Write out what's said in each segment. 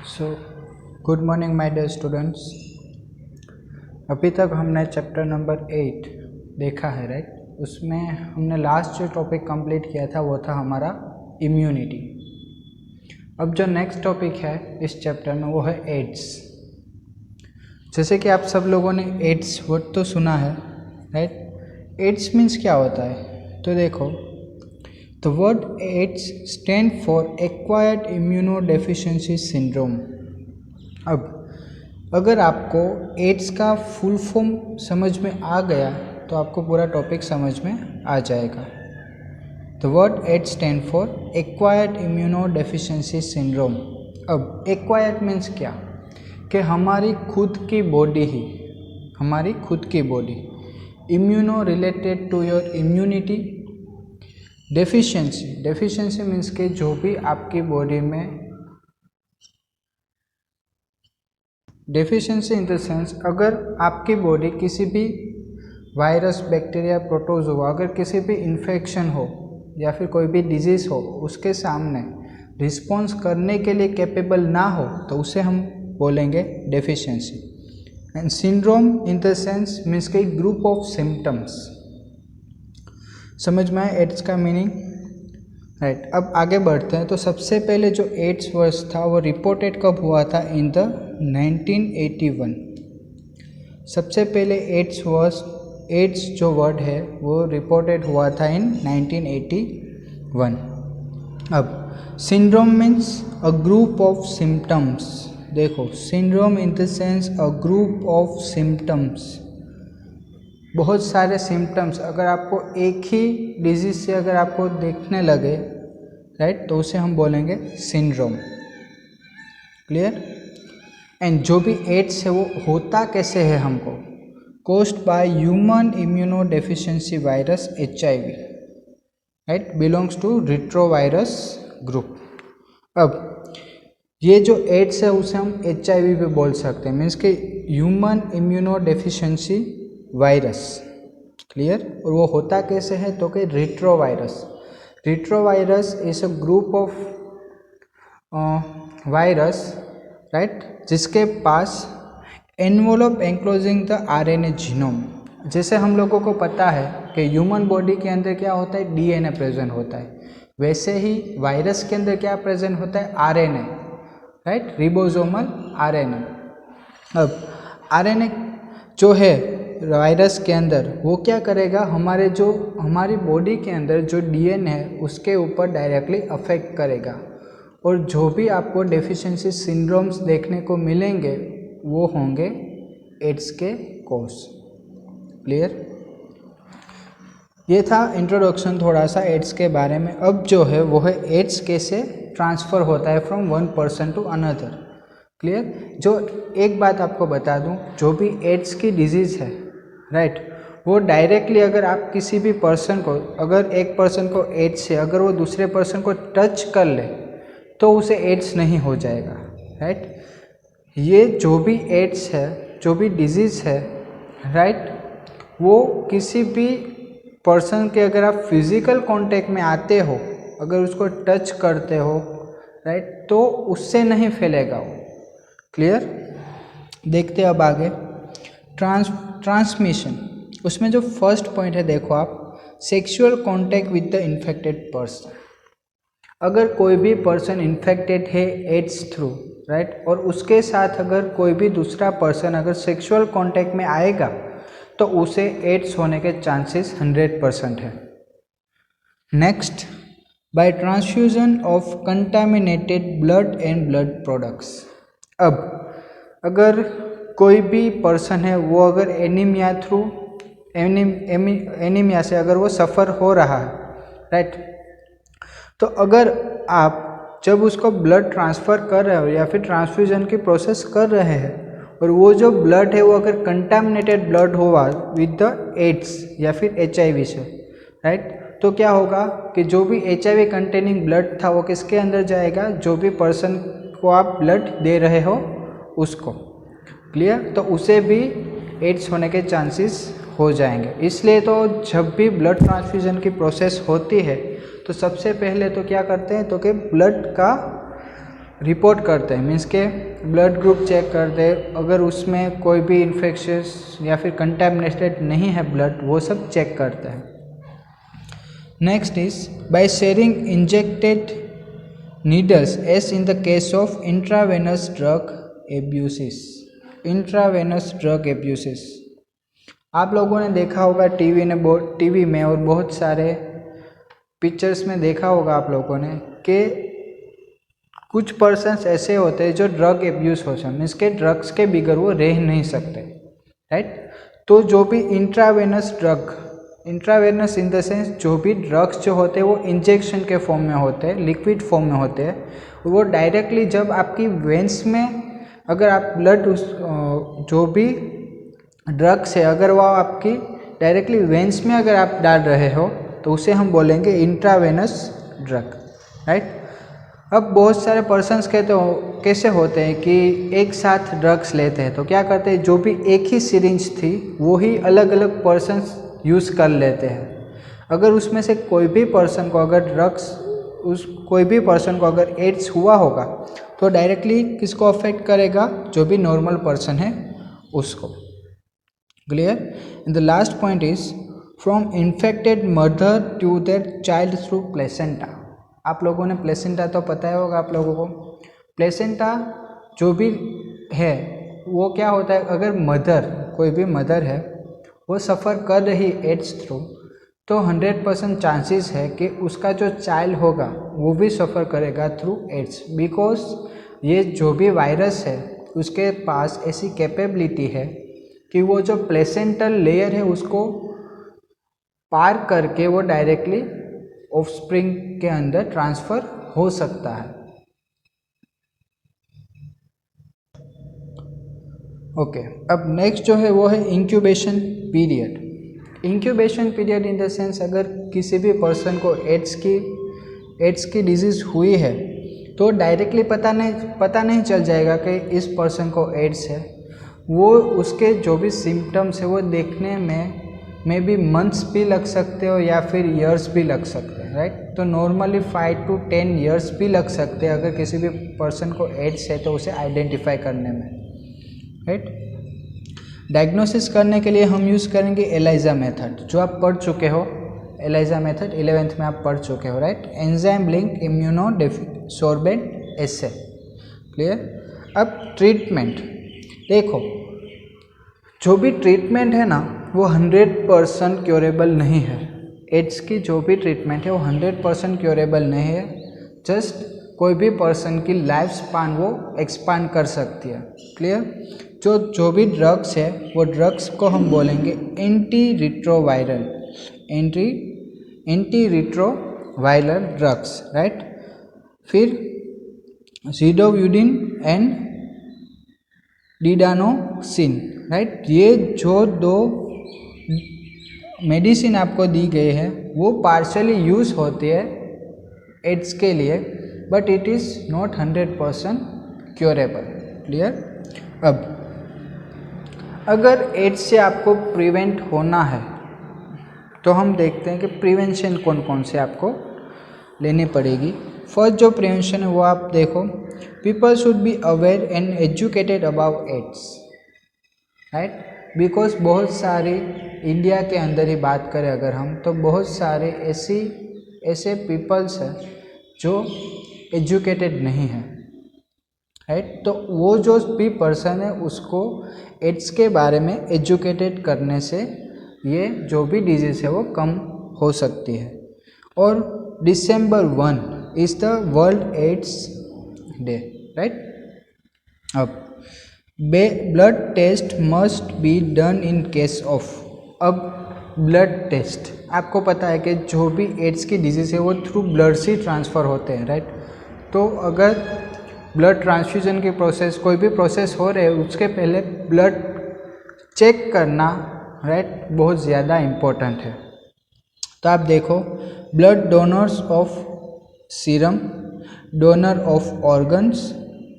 So good morning my dear students. अभी तक हमने चैप्टर नंबर 8 देखा है, राइट। उसमें हमने लास्ट जो टॉपिक कंप्लीट किया था वो था हमारा इम्यूनिटी। अब जो नेक्स्ट टॉपिक है इस चैप्टर में वो है एड्स। जैसे कि आप सब लोगों ने एड्स वर्ड तो सुना है, राइट। एड्स मीन्स क्या होता है, तो देखो, The word AIDS stand for Acquired Immunodeficiency Syndrome। अब अगर आपको एड्स का फुल फॉर्म समझ में आ गया तो आपको पूरा टॉपिक समझ में आ जाएगा। The word AIDS stand for Acquired Immunodeficiency Syndrome। अब एक्वायर्ड मीन्स क्या, कि हमारी खुद की body immuno related to your immunity. Deficiency means के जो भी आपकी बॉडी में डेफिशिएंसी इन द सेंस, अगर आपकी बॉडी किसी भी वायरस, बैक्टीरिया, प्रोटोजोआ, अगर किसी भी इन्फेक्शन हो या फिर कोई भी डिजीज़ हो उसके सामने रिस्पॉन्स करने के लिए कैपेबल ना हो तो उसे हम बोलेंगे deficiency. And syndrome in the sense means के ग्रुप ऑफ सिम्टम्स। समझ में आया एड्स का मीनिंग, राइट। अब आगे बढ़ते हैं। तो सबसे पहले जो एड्स वर्ड था वो रिपोर्टेड कब हुआ था, इन द 1981। सबसे पहले एड्स जो वर्ड है वो रिपोर्टेड हुआ था इन 1981। अब syndrome means a group of symptoms. देखो, syndrome in the sense a group of symptoms, बहुत सारे सिम्टम्स अगर आपको एक ही डिजीज से अगर आपको देखने लगे, राइट, तो उसे हम बोलेंगे सिंड्रोम। क्लियर। एंड जो भी एड्स है वो होता कैसे है हमको, caused by human immunodeficiency virus HIV, right, belongs to retrovirus group. अब ये जो एड्स है उसे हम HIV भी बोल सकते हैं, मीन्स के human immunodeficiency virus. Clear. और वो होता कैसे है, तो कि retrovirus is a group of virus, right, जिसके पास एनवोलप एंक्लोजिंग द RNA जीनोम। जैसे हम लोगों को पता है कि ह्यूमन बॉडी के अंदर क्या होता है, DNA प्रेजेंट होता है, वैसे ही वायरस के अंदर क्या प्रेजेंट होता है, RNA, राइट, रिबोसोमल RNA। अब RNA जो है वायरस के अंदर वो क्या करेगा, हमारी बॉडी के अंदर जो DNA है उसके ऊपर डायरेक्टली अफेक्ट करेगा, और जो भी आपको डेफिशिएंसी सिंड्रोम्स देखने को मिलेंगे वो होंगे एड्स के कोज। क्लियर। ये था इंट्रोडक्शन थोड़ा सा एड्स के बारे में। अब जो है वो है एड्स कैसे ट्रांसफ़र होता है from one person to another. Clear. जो एक बात आपको बता दूं, जो भी एड्स की डिजीज़ है, राइट, वो डायरेक्टली अगर आप किसी भी पर्सन को, अगर एक पर्सन को एड्स है, अगर वो दूसरे पर्सन को टच कर ले तो उसे एड्स नहीं हो जाएगा, राइट। ये जो भी एड्स है, जो भी डिजीज़ है, राइट, वो किसी भी पर्सन के अगर आप फिज़िकल कांटेक्ट में आते हो, अगर उसको टच करते हो, राइट, तो उससे नहीं फैलेगा वो। क्लियर। देखते अब आगे ट्रांसमिशन। उसमें जो फर्स्ट पॉइंट है, देखो आप, sexual contact with the infected person. अगर कोई भी पर्सन इन्फेक्टेड है एड्स थ्रू, राइट, और उसके साथ अगर कोई भी दूसरा पर्सन अगर सेक्सुअल कांटेक्ट में आएगा तो उसे एड्स होने के चांसेस 100% है। Next, by transfusion of contaminated blood and blood products. अब अगर कोई भी पर्सन है वो अगर एनीमिया से अगर वो सफ़र हो रहा है, राइट, तो अगर आप जब उसको ब्लड ट्रांसफ़र कर रहे हो या फिर ट्रांसफ्यूजन की प्रोसेस कर रहे हैं और वो जो ब्लड है वो अगर कंटामिनेटेड ब्लड होगा विद द एड्स या फिर HIV से, राइट, तो क्या होगा कि जो भी HIV कंटेनिंग ब्लड था वो किसके अंदर जाएगा, जो भी पर्सन को आप ब्लड दे रहे हो उसको, क्लियर, तो उसे भी एड्स होने के चांसेस हो जाएंगे। इसलिए तो जब भी ब्लड ट्रांसफ्यूजन की प्रोसेस होती है तो सबसे पहले तो क्या करते हैं, तो कि ब्लड का रिपोर्ट करते हैं, मीन्स के ब्लड ग्रुप चेक करते हैं, अगर उसमें कोई भी इन्फेक्शस या फिर कंटेमिनेटेड नहीं है ब्लड, वो सब चेक करते हैं। Next is by sharing injected needles as in the case of intravenous drug abuses. Intravenous drug abuses आप लोगों ने देखा होगा टीवी में और बहुत सारे पिक्चर्स में देखा होगा आप लोगों ने कि कुछ पर्सन्स ऐसे होते हैं जो ड्रग एब्यूज़ हो सकते, मीन्स के ड्रग्स के बिगर वो रह नहीं सकते, राइट। तो जो भी इंट्रावेनस इन द सेंस जो भी ड्रग्स जो होते हैं वो इंजेक्शन के फॉर्म में होते हैं, लिक्विड फॉर्म में होते हैं, वो डायरेक्टली जब आपकी वेंस में अगर आप ब्लड जो भी ड्रग्स है अगर वो आपकी डायरेक्टली वेंस में अगर आप डाल रहे हो तो उसे हम बोलेंगे इंट्रावेनस ड्रग, राइट। अब बहुत सारे पर्सन्स कहते हो कैसे होते हैं कि एक साथ ड्रग्स लेते हैं, तो क्या करते हैं, जो भी एक ही सिरिंज थी वो ही अलग अलग पर्सन्स यूज़ कर लेते हैं। अगर उसमें से कोई भी पर्सन को अगर एड्स हुआ होगा तो डायरेक्टली किसको अफेक्ट करेगा, जो भी नॉर्मल पर्सन है उसको, clear. And the last point is from infected mother to their child through placenta. आप लोगों ने प्लेसेंटा तो पता ही होगा आप लोगों को। प्लेसेंटा जो भी है वो क्या होता है, अगर कोई भी मदर है वो सफ़र कर रही एड्स थ्रू, तो 100% चांसेस है कि उसका जो चाइल्ड होगा वो भी सफ़र करेगा थ्रू एड्स, बिकॉज ये जो भी वायरस है उसके पास ऐसी कैपेबिलिटी है कि वो जो प्लेसेंटल लेयर है उसको पार करके वो डायरेक्टली ऑफस्प्रिंग के अंदर ट्रांसफ़र हो सकता है। ओके, अब नेक्स्ट जो है वो है incubation period. Incubation period in the sense अगर किसी भी पर्सन को एड्स की डिजीज़ हुई है तो डायरेक्टली पता नहीं चल जाएगा कि इस पर्सन को एड्स है। वो उसके जो भी सिम्टम्स है वो देखने में भी मंथ्स भी लग सकते हो या फिर ईयर्स भी लग सकते हैं, राइट। तो नॉर्मली 5 to 10 ईयर्स भी लग सकते हैं अगर किसी भी पर्सन को एड्स है तो उसे आइडेंटिफाई करने में, राइट। डायग्नोसिस करने के लिए हम यूज़ करेंगे एलाइजा मेथड, जो आप पढ़ चुके हो। एलाइजा मेथड 11th में आप पढ़ चुके हो, राइट। एंजाइम लिंक इम्यूनोसोर्बेंट एसे, क्लियर। अब ट्रीटमेंट देखो, जो भी ट्रीटमेंट है ना वो 100% क्योरेबल नहीं है। एड्स की जो भी ट्रीटमेंट है वो 100% क्योरेबल नहीं है। जस्ट कोई भी पर्सन की लाइफ स्पान वो एक्सपांड कर सकती है, क्लियर। जो भी ड्रग्स है वो ड्रग्स को हम बोलेंगे एंटी रिट्रोवायरल ड्रग्स, राइट। फिर ज़िडोविडिन एंड डिडानोसिन, राइट। ये जो दो मेडिसिन आपको दी गई है वो पार्शली यूज़ होती है एड्स के लिए, but it is not 100% curable, clear. अब अगर एड्स से आपको प्रिवेंट होना है तो हम देखते हैं कि प्रिवेंशन कौन कौन से आपको लेनी पड़ेगी। फर्स्ट जो प्रिवेंशन है वो आप देखो, people should be aware and educated about AIDS, right. Because बहुत सारी इंडिया के अंदर ही बात करें अगर हम, तो बहुत सारे ऐसे पीपल्स हैं जो एजुकेटेड नहीं हैं, राइट। तो वो जो भी पर्सन है उसको एड्स के बारे में एजुकेटेड करने से ये जो भी डिजीज़ है वो कम हो सकती है। और December 1 is the world AIDS day, right. अब blood test must be done in case of, अब ब्लड टेस्ट आपको पता है कि जो भी एड्स की डिजीज़ है वो थ्रू ब्लड से ट्रांसफ़र होते हैं, राइट। तो अगर ब्लड ट्रांसफ्यूजन की प्रोसेस, कोई भी प्रोसेस हो रहे उसके पहले ब्लड चेक करना, राइट, बहुत ज़्यादा इम्पोर्टेंट है। तो आप देखो, blood donors of serum, donor of organs,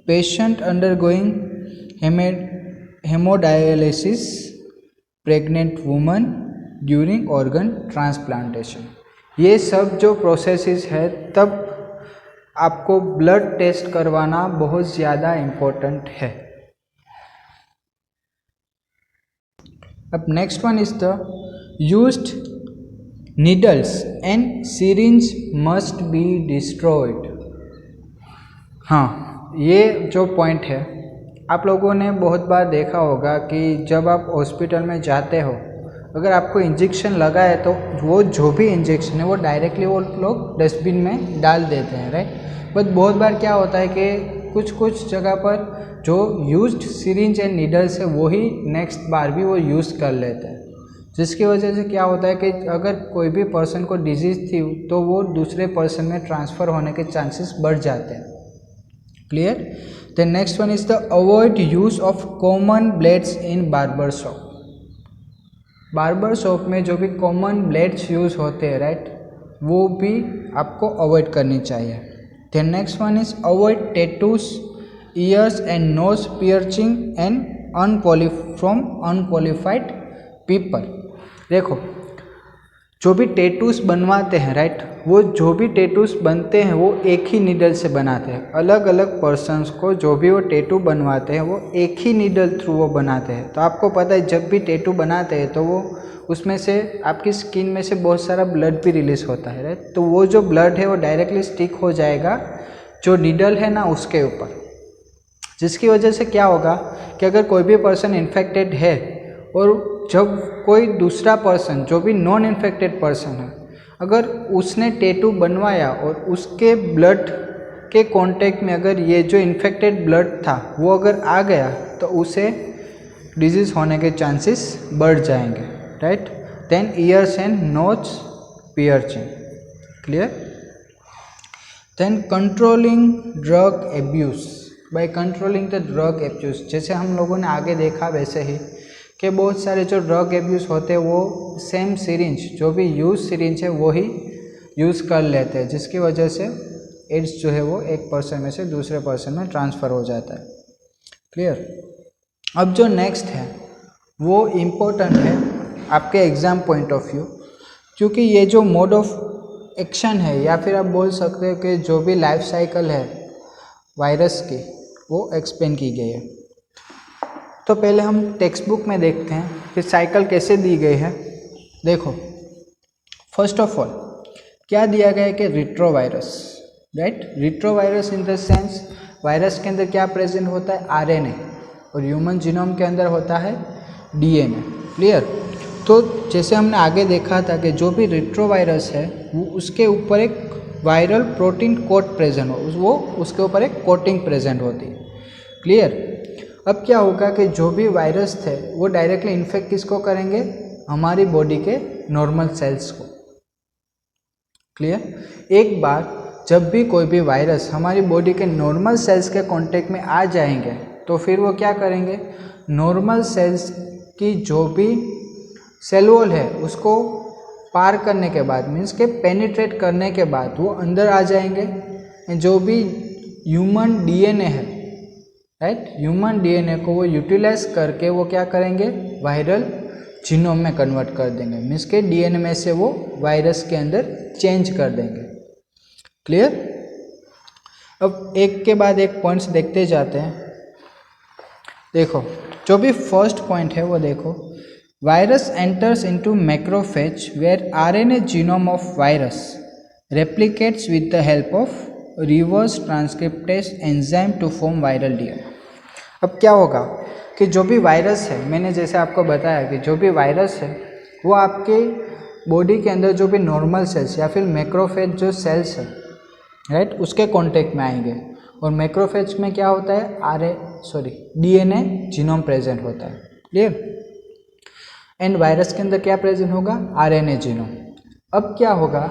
patient undergoing hemodialysis, pregnant woman during organ transplantation, ये सब जो प्रोसेसेस है तब आपको ब्लड टेस्ट करवाना बहुत ज़्यादा इम्पोर्टेंट है। अब next one is the used needles and syringe must be destroyed. हाँ, ये जो पॉइंट है आप लोगों ने बहुत बार देखा होगा कि जब आप हॉस्पिटल में जाते हो, अगर आपको इंजेक्शन लगा है तो वो जो भी इंजेक्शन है वो डायरेक्टली वो लोग डस्टबिन में डाल देते हैं, राइट। बट बहुत बार क्या होता है कि कुछ जगह पर जो यूज्ड सिरिंज एंड नीडल्स है वो ही नेक्स्ट बार भी वो यूज़ कर लेते हैं, जिसकी वजह से क्या होता है कि अगर कोई भी पर्सन को डिजीज़ थी तो वो दूसरे पर्सन में ट्रांसफ़र होने के चांसेस बढ़ जाते हैं। Clear. The next one is the avoid use of common blades in barber shop. Barber shop में जो भी कॉमन ब्लेड्स यूज होते हैं, राइट, वो भी आपको अवॉइड करनी चाहिए। The next one is avoid tattoos, ears and nose piercing and from unqualified people. देखो, जो भी टैटूज बनवाते हैं, राइट, वो जो भी टैटूज बनते हैं वो एक ही नीडल से बनाते हैं। अलग अलग पर्सन्स को जो भी वो टैटू बनवाते हैं वो एक ही नीडल थ्रू वो बनाते हैं। तो आपको पता है जब भी टैटू बनाते हैं तो वो उसमें से आपकी स्किन में से बहुत सारा ब्लड भी रिलीज होता है, राइट। तो वो जो ब्लड है वो डायरेक्टली स्टिक हो जाएगा जो नीडल है ना उसके ऊपर, जिसकी वजह से क्या होगा कि अगर कोई भी पर्सन इन्फेक्टेड है और जब कोई दूसरा पर्सन जो भी नॉन इन्फेक्टेड पर्सन है अगर उसने टैटू बनवाया और उसके ब्लड के कांटेक्ट में अगर ये जो इन्फेक्टेड ब्लड था वो अगर आ गया तो उसे डिजीज़ होने के चांसेस बढ़ जाएंगे, right. Then ears and nose piercing. Clear. Then controlling drug abuse. By controlling the drug abuse, जैसे हम लोगों ने आगे देखा वैसे ही कि बहुत सारे जो ड्रग एब्यूज़ होते हैं वो सेम सिरिंज, जो भी यूज सिरिंज है वो ही यूज़ कर लेते हैं, जिसकी वजह से एड्स जो है वो एक पर्सन में से दूसरे पर्सन में ट्रांसफ़र हो जाता है। क्लियर। अब जो नेक्स्ट है वो इम्पोर्टेंट है आपके एग्ज़ाम पॉइंट ऑफ व्यू, क्योंकि ये जो मोड ऑफ एक्शन है या फिर आप बोल सकते हो कि जो भी लाइफ साइकिल है वायरस की वो एक्सप्लेन की गई है। तो पहले हम टेक्स्ट बुक में देखते हैं कि साइकिल कैसे दी गई है। देखो, फर्स्ट ऑफ ऑल क्या दिया गया है कि retrovirus, right. Retrovirus in the sense virus के अंदर क्या प्रेजेंट होता है, आरएनए, और ह्यूमन जीनोम के अंदर होता है डीएनए। क्लियर। तो जैसे हमने आगे देखा था कि जो भी रिट्रोवायरस है वो उसके ऊपर एक वायरल प्रोटीन कोट प्रेजेंट हो, वो उसके ऊपर एक कोटिंग प्रेजेंट होती है। क्लियर। अब क्या होगा कि जो भी वायरस थे वो डायरेक्टली इन्फेक्ट किसको करेंगे, हमारी बॉडी के नॉर्मल सेल्स को। क्लियर। एक बार जब भी कोई भी वायरस हमारी बॉडी के नॉर्मल सेल्स के कांटेक्ट में आ जाएंगे तो फिर वो क्या करेंगे, नॉर्मल सेल्स की जो भी सेल वॉल है उसको पार करने के बाद, मीन्स के पेनिट्रेट करने के बाद वो अंदर आ जाएंगे। जो भी ह्यूमन डीएनए है, राइट, ह्यूमन डीएनए को वो यूटिलाइज करके वो क्या करेंगे, वायरल जीनोम में कन्वर्ट कर देंगे, मीन्स के डीएनए में से वो वायरस के अंदर चेंज कर देंगे। क्लियर। अब एक के बाद एक पॉइंट्स देखते जाते हैं। देखो, जो भी फर्स्ट पॉइंट है वो देखो, virus enters into macrophage where RNA genome of virus replicates with the help of reverse transcriptase enzyme to form viral DNA. अब क्या होगा कि जो भी वायरस है, मैंने जैसे आपको बताया कि जो भी वायरस है वो आपके बॉडी के अंदर जो भी नॉर्मल सेल्स या फिर मैक्रोफेज जो सेल्स है, राइट, उसके कांटेक्ट में आएंगे। और मैक्रोफेज में क्या होता है, डीएनए जीनोम प्रेजेंट होता है। क्लियर। एंड वायरस के अंदर क्या प्रेजेंट होगा, आरएनए जीनोम। अब क्या होगा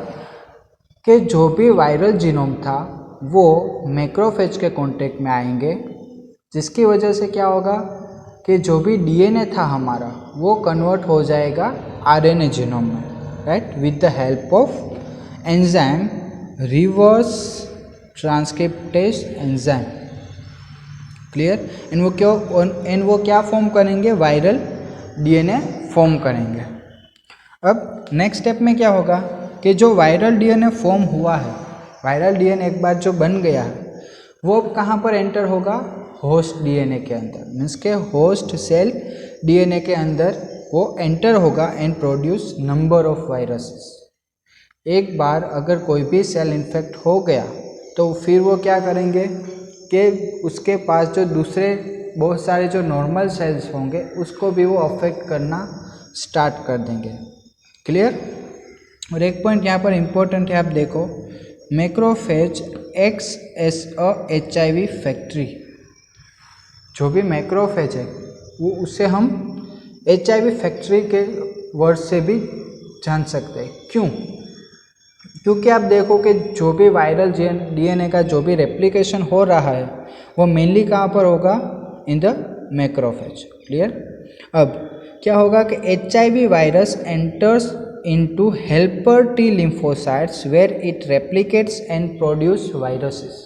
कि जो भी वायरल जीनोम था वो मैक्रोफेज के कांटेक्ट में आएंगे, जिसकी वजह से क्या होगा कि जो भी डीएनए था हमारा वो कन्वर्ट हो जाएगा आरएनए जीनोम में, right, with the help of enzyme reverse transcriptase enzyme. Clear. And वो क्या फॉर्म करेंगे, वायरल डीएनए फॉर्म करेंगे। अब नेक्स्ट स्टेप में क्या होगा कि जो वायरल डीएनए फॉर्म हुआ है, वायरल डीएनए एक बार जो बन गया है वो कहाँ पर एंटर होगा, होस्ट डीएनए के अंदर, मीन्स के होस्ट सेल डीएनए के अंदर वो एंटर होगा and produce number of viruses. एक बार अगर कोई भी सेल इन्फेक्ट हो गया तो फिर वो क्या करेंगे कि उसके पास जो दूसरे बहुत सारे जो नॉर्मल सेल्स होंगे उसको भी वो अफेक्ट करना स्टार्ट कर देंगे। क्लियर। और एक पॉइंट यहाँ पर इम्पोर्टेंट है, आप देखो, macrophage acts as a HIV factory. जो भी मैक्रोफेज है वो उससे हम HIV फैक्ट्री के वर्ड से भी जान सकते हैं। क्यों? क्योंकि आप देखो कि जो भी वायरल डीएनए का जो भी रेप्लिकेशन हो रहा है वो मेनली कहाँ पर होगा, इन द मैक्रोफेज। क्लियर। अब क्या होगा कि HIV virus enters into helper T lymphocytes where it replicates and produce viruses।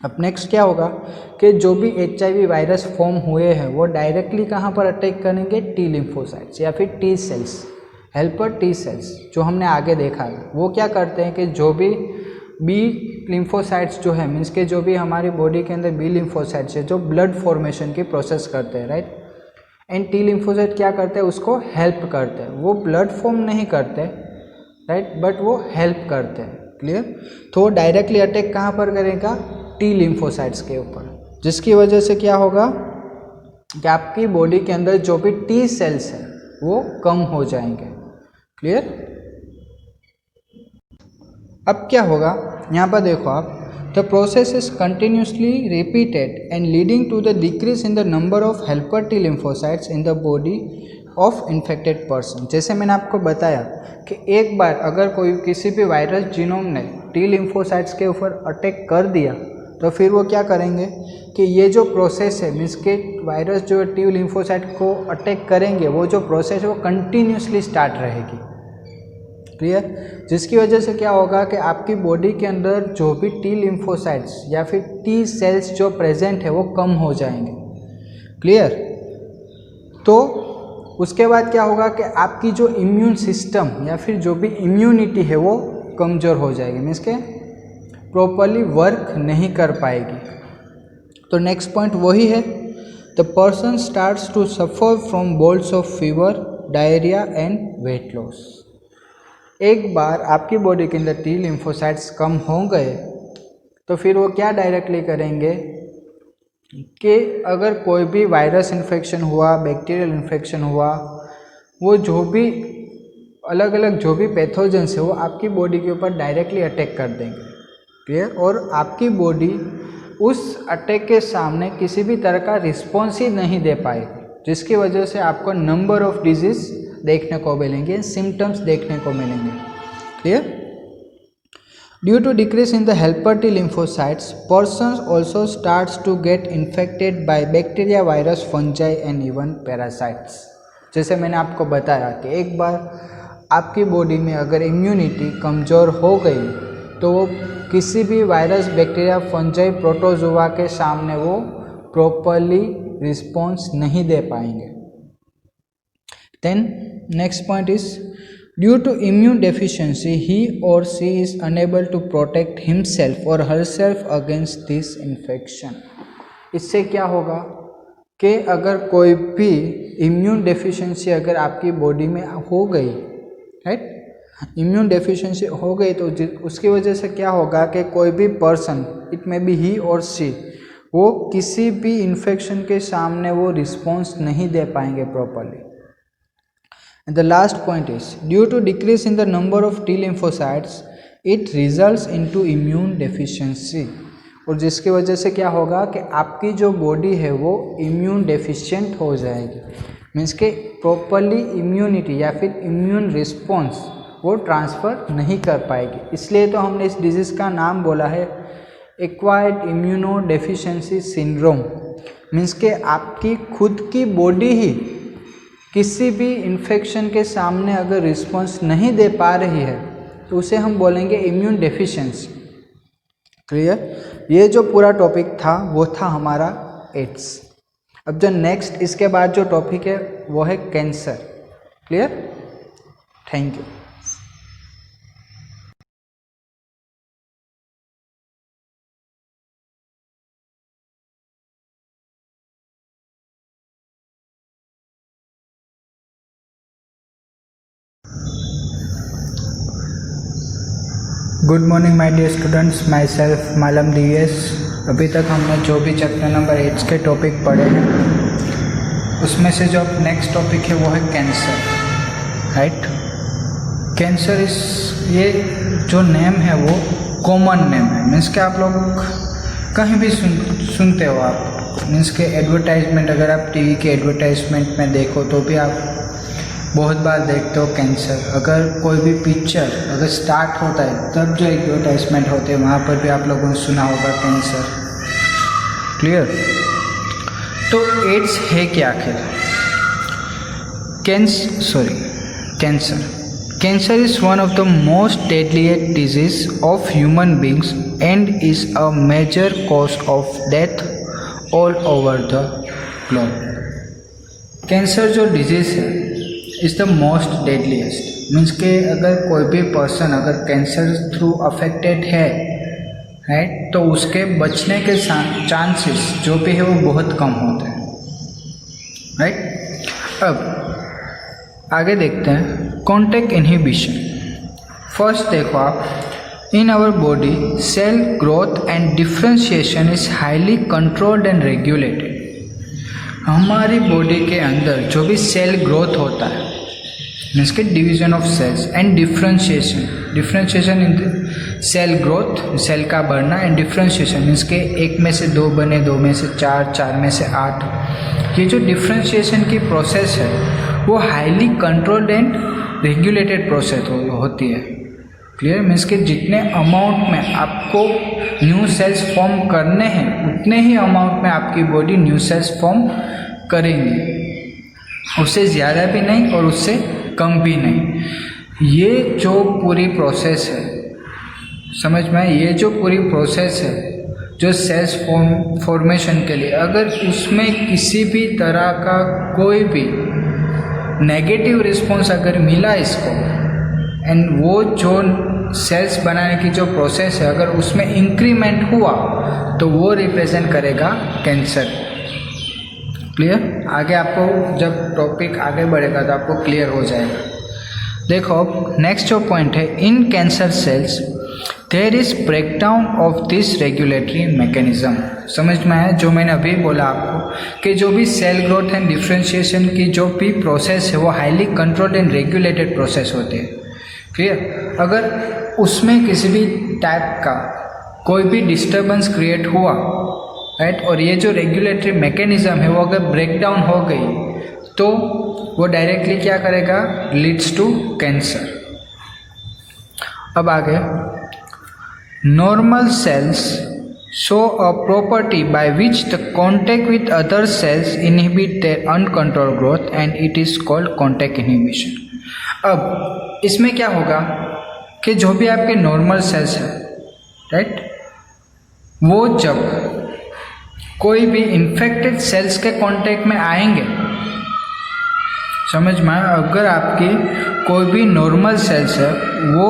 अब नेक्स्ट क्या होगा कि जो भी HIV वायरस फॉर्म हुए हैं वो डायरेक्टली कहाँ पर अटैक करेंगे, T lymphocytes या फिर T cells, helper T cells जो हमने आगे देखा है। वो क्या करते हैं कि जो भी B lymphocytes जो है, मीन्स के जो भी हमारी बॉडी के अंदर B lymphocytes है जो ब्लड फॉर्मेशन की प्रोसेस करते हैं, राइट, एंड T lymphocyte क्या करते हैं, उसको हेल्प करते हैं। वो ब्लड फॉर्म नहीं करते, राइट, बट वो हेल्प करते हैं। क्लियर। तो वो डायरेक्टली अटैक कहाँ पर करेगा, T lymphocytes के ऊपर, जिसकी वजह से क्या होगा कि आपकी बॉडी के अंदर जो भी T सेल्स है वो कम हो जाएंगे। क्लियर। अब क्या होगा, यहाँ पर देखो आप, the process is continuously repeated and leading to the decrease in the number of helper T lymphocytes in the body of infected person। जैसे मैंने आपको बताया कि एक बार अगर कोई किसी भी वायरस जीनोम ने T lymphocytes के ऊपर अटैक कर दिया तो फिर वो क्या करेंगे कि ये जो प्रोसेस है, मीन्स के वायरस जो T lymphocyte को अटैक करेंगे वो जो प्रोसेस है वो कंटिन्यूसली स्टार्ट रहेगी। क्लियर। जिसकी वजह से क्या होगा कि आपकी बॉडी के अंदर जो भी T lymphocytes या फिर T सेल्स जो प्रेजेंट है वो कम हो जाएंगे। क्लियर। तो उसके बाद क्या होगा कि आपकी जो इम्यून सिस्टम या फिर जो भी इम्यूनिटी है वो कमज़ोर हो जाएगी, मीन्स के प्रॉपरली वर्क नहीं कर पाएगी। तो नेक्स्ट पॉइंट वही है, the person starts to suffer from bouts of fever, diarrhoea and weight loss. एक बार आपकी बॉडी के अंदर T lymphocytes कम हो गए तो फिर वो क्या डायरेक्टली करेंगे कि अगर कोई भी वायरस इन्फेक्शन हुआ, बैक्टीरियल इन्फेक्शन हुआ, वो जो भी अलग अलग जो भी पैथोजेंस है वो आपकी बॉडी के ऊपर डायरेक्टली अटैक कर देंगे। क्लियर। और आपकी बॉडी उस अटैक के सामने किसी भी तरह का रिस्पॉन्स ही नहीं दे पाएगी, जिसकी वजह से आपको नंबर ऑफ डिजीज देखने को मिलेंगे, सिम्टम्स देखने को मिलेंगे। Clear. Due to decrease in the helper T lymphocytes, persons also starts to get infected by bacteria, virus, fungi and even parasites। जैसे मैंने आपको बताया कि एक बार आपकी बॉडी में अगर इम्यूनिटी कमज़ोर हो गई तो वो किसी भी वायरस, बैक्टीरिया, फंजाई, प्रोटोजोआ के सामने वो प्रॉपरली रिस्पॉन्स नहीं दे पाएंगे। Then next point is, due to immune deficiency he or she is unable to protect himself or herself against this infection। इससे क्या होगा कि अगर कोई भी इम्यून डेफिशिएंसी अगर आपकी बॉडी में हो गई, राइट, इम्यून डेफिशिएंसी हो गई तो उसकी वजह से क्या होगा कि कोई भी पर्सन, इट मे बी ही और शी, वो किसी भी इन्फेक्शन के सामने वो रिस्पॉन्स नहीं दे पाएंगे properly. And the last point is, due to decrease in the number of T lymphocytes, it results into immune deficiency। और जिसकी वजह से क्या होगा कि आपकी जो बॉडी है वो इम्यून डेफिशिएंट हो जाएगी, मीन्स के प्रॉपरली इम्यूनिटी या फिर इम्यून रिस्पॉन्स वो ट्रांसफ़र नहीं कर पाएगी। इसलिए तो हमने इस डिजीज़ का नाम बोला है acquired immuno deficiency syndrome means के आपकी खुद की बॉडी ही किसी भी इन्फेक्शन के सामने अगर रिस्पॉन्स नहीं दे पा रही है तो उसे हम बोलेंगे इम्यून डेफिशिएंसी। क्लियर? ये जो पूरा टॉपिक था वो था हमारा एड्स। अब जो नेक्स्ट इसके बाद जो टॉपिक है वो है cancer. Clear? Thank you. Good morning my dear students, myself Malam DS। अभी तक हमने जो भी चैप्टर नंबर 8 के टॉपिक पढ़े हैं उसमें से जो नेक्स्ट टॉपिक है वो है कैंसर। राइट? कैंसर इस ये जो नेम है वो कॉमन नेम है, मीन्स कि आप लोग कहीं भी सुनते हो आप, मीन्स के एडवर्टाइजमेंट, अगर आप टीवी के एडवर्टाइजमेंट में देखो तो भी आप बहुत बार देखते हो कैंसर। अगर कोई भी पिक्चर अगर स्टार्ट होता है तब जो एडवर्टाइजमेंट होते हैं वहाँ पर भी आप लोगों ने सुना होगा कैंसर। क्लियर? तो एड्स है क्या आखिर? Cancer is one of the most deadliest disease of human beings and is a major cause of death all over the globe. Cancer जो डिजीज है is the most deadliest, means के अगर कोई भी पर्सन अगर कैंसर थ्रू अफेक्टेड है, right, तो उसके बचने के चांसेस जो भी है वो बहुत कम होते हैं। राइट? अब आगे देखते हैं कॉन्टैक्ट इनहिबिशन। फर्स्ट देखो आप, in our body cell growth and differentiation is highly controlled and regulated. हमारी बॉडी के अंदर जो भी सेल ग्रोथ होता है मीन्स के division of cells and differentiation in cell growth, cell का बढ़ना, एंड डिफ्रेंशिएशन मीन्स के 1 में से 2 बने, 2 में से 4, 4 में से 8। ये जो डिफ्रेंशिएशन की प्रोसेस है वो highly controlled and regulated process होती है। क्लियर? मीन्स के जितने अमाउंट में आपको न्यू सेल्स फॉर्म करने हैं उतने ही अमाउंट में आपकी बॉडी न्यू सेल्स फॉर्म करेंगी, उससे ज़्यादा भी नहीं और उससे कम भी नहीं। ये जो पूरी प्रोसेस है, समझ में, ये जो पूरी प्रोसेस है जो सेल्स फॉर्मेशन के लिए, अगर उसमें किसी भी तरह का कोई भी नेगेटिव रिस्पॉन्स अगर मिला इसको, एंड वो जो सेल्स बनाने की जो प्रोसेस है अगर उसमें इंक्रीमेंट हुआ तो वो रिप्रेजेंट करेगा कैंसर। क्लियर? आगे आपको जब टॉपिक आगे बढ़ेगा तो आपको क्लियर हो जाएगा। देखो नेक्स्ट जो पॉइंट है, in cancer cells there is breakdown of this regulatory mechanism. समझ में आया जो मैंने अभी बोला आपको कि जो भी सेल ग्रोथ एंड डिफ्रेंशिएशन की जो भी प्रोसेस है वो highly controlled and regulated process होती है। क्लियर? अगर उसमें किसी भी टाइप का कोई भी डिस्टर्बेंस क्रिएट हुआ, राइट, और ये जो रेगुलेटरी मैकेनिज्म है वो अगर ब्रेक डाउन हो गई तो वो डायरेक्टली क्या करेगा? Leads to cancer. अब आगे, normal cells show a property by which the contact with other cells inhibit their uncontrolled growth and it is called contact inhibition. अब इसमें क्या होगा कि जो भी आपके नॉर्मल सेल्स हैं, राइट, वो जब कोई भी इन्फेक्टेड सेल्स के कांटेक्ट में आएंगे, समझ में, अगर आपकी कोई भी नॉर्मल सेल्स है वो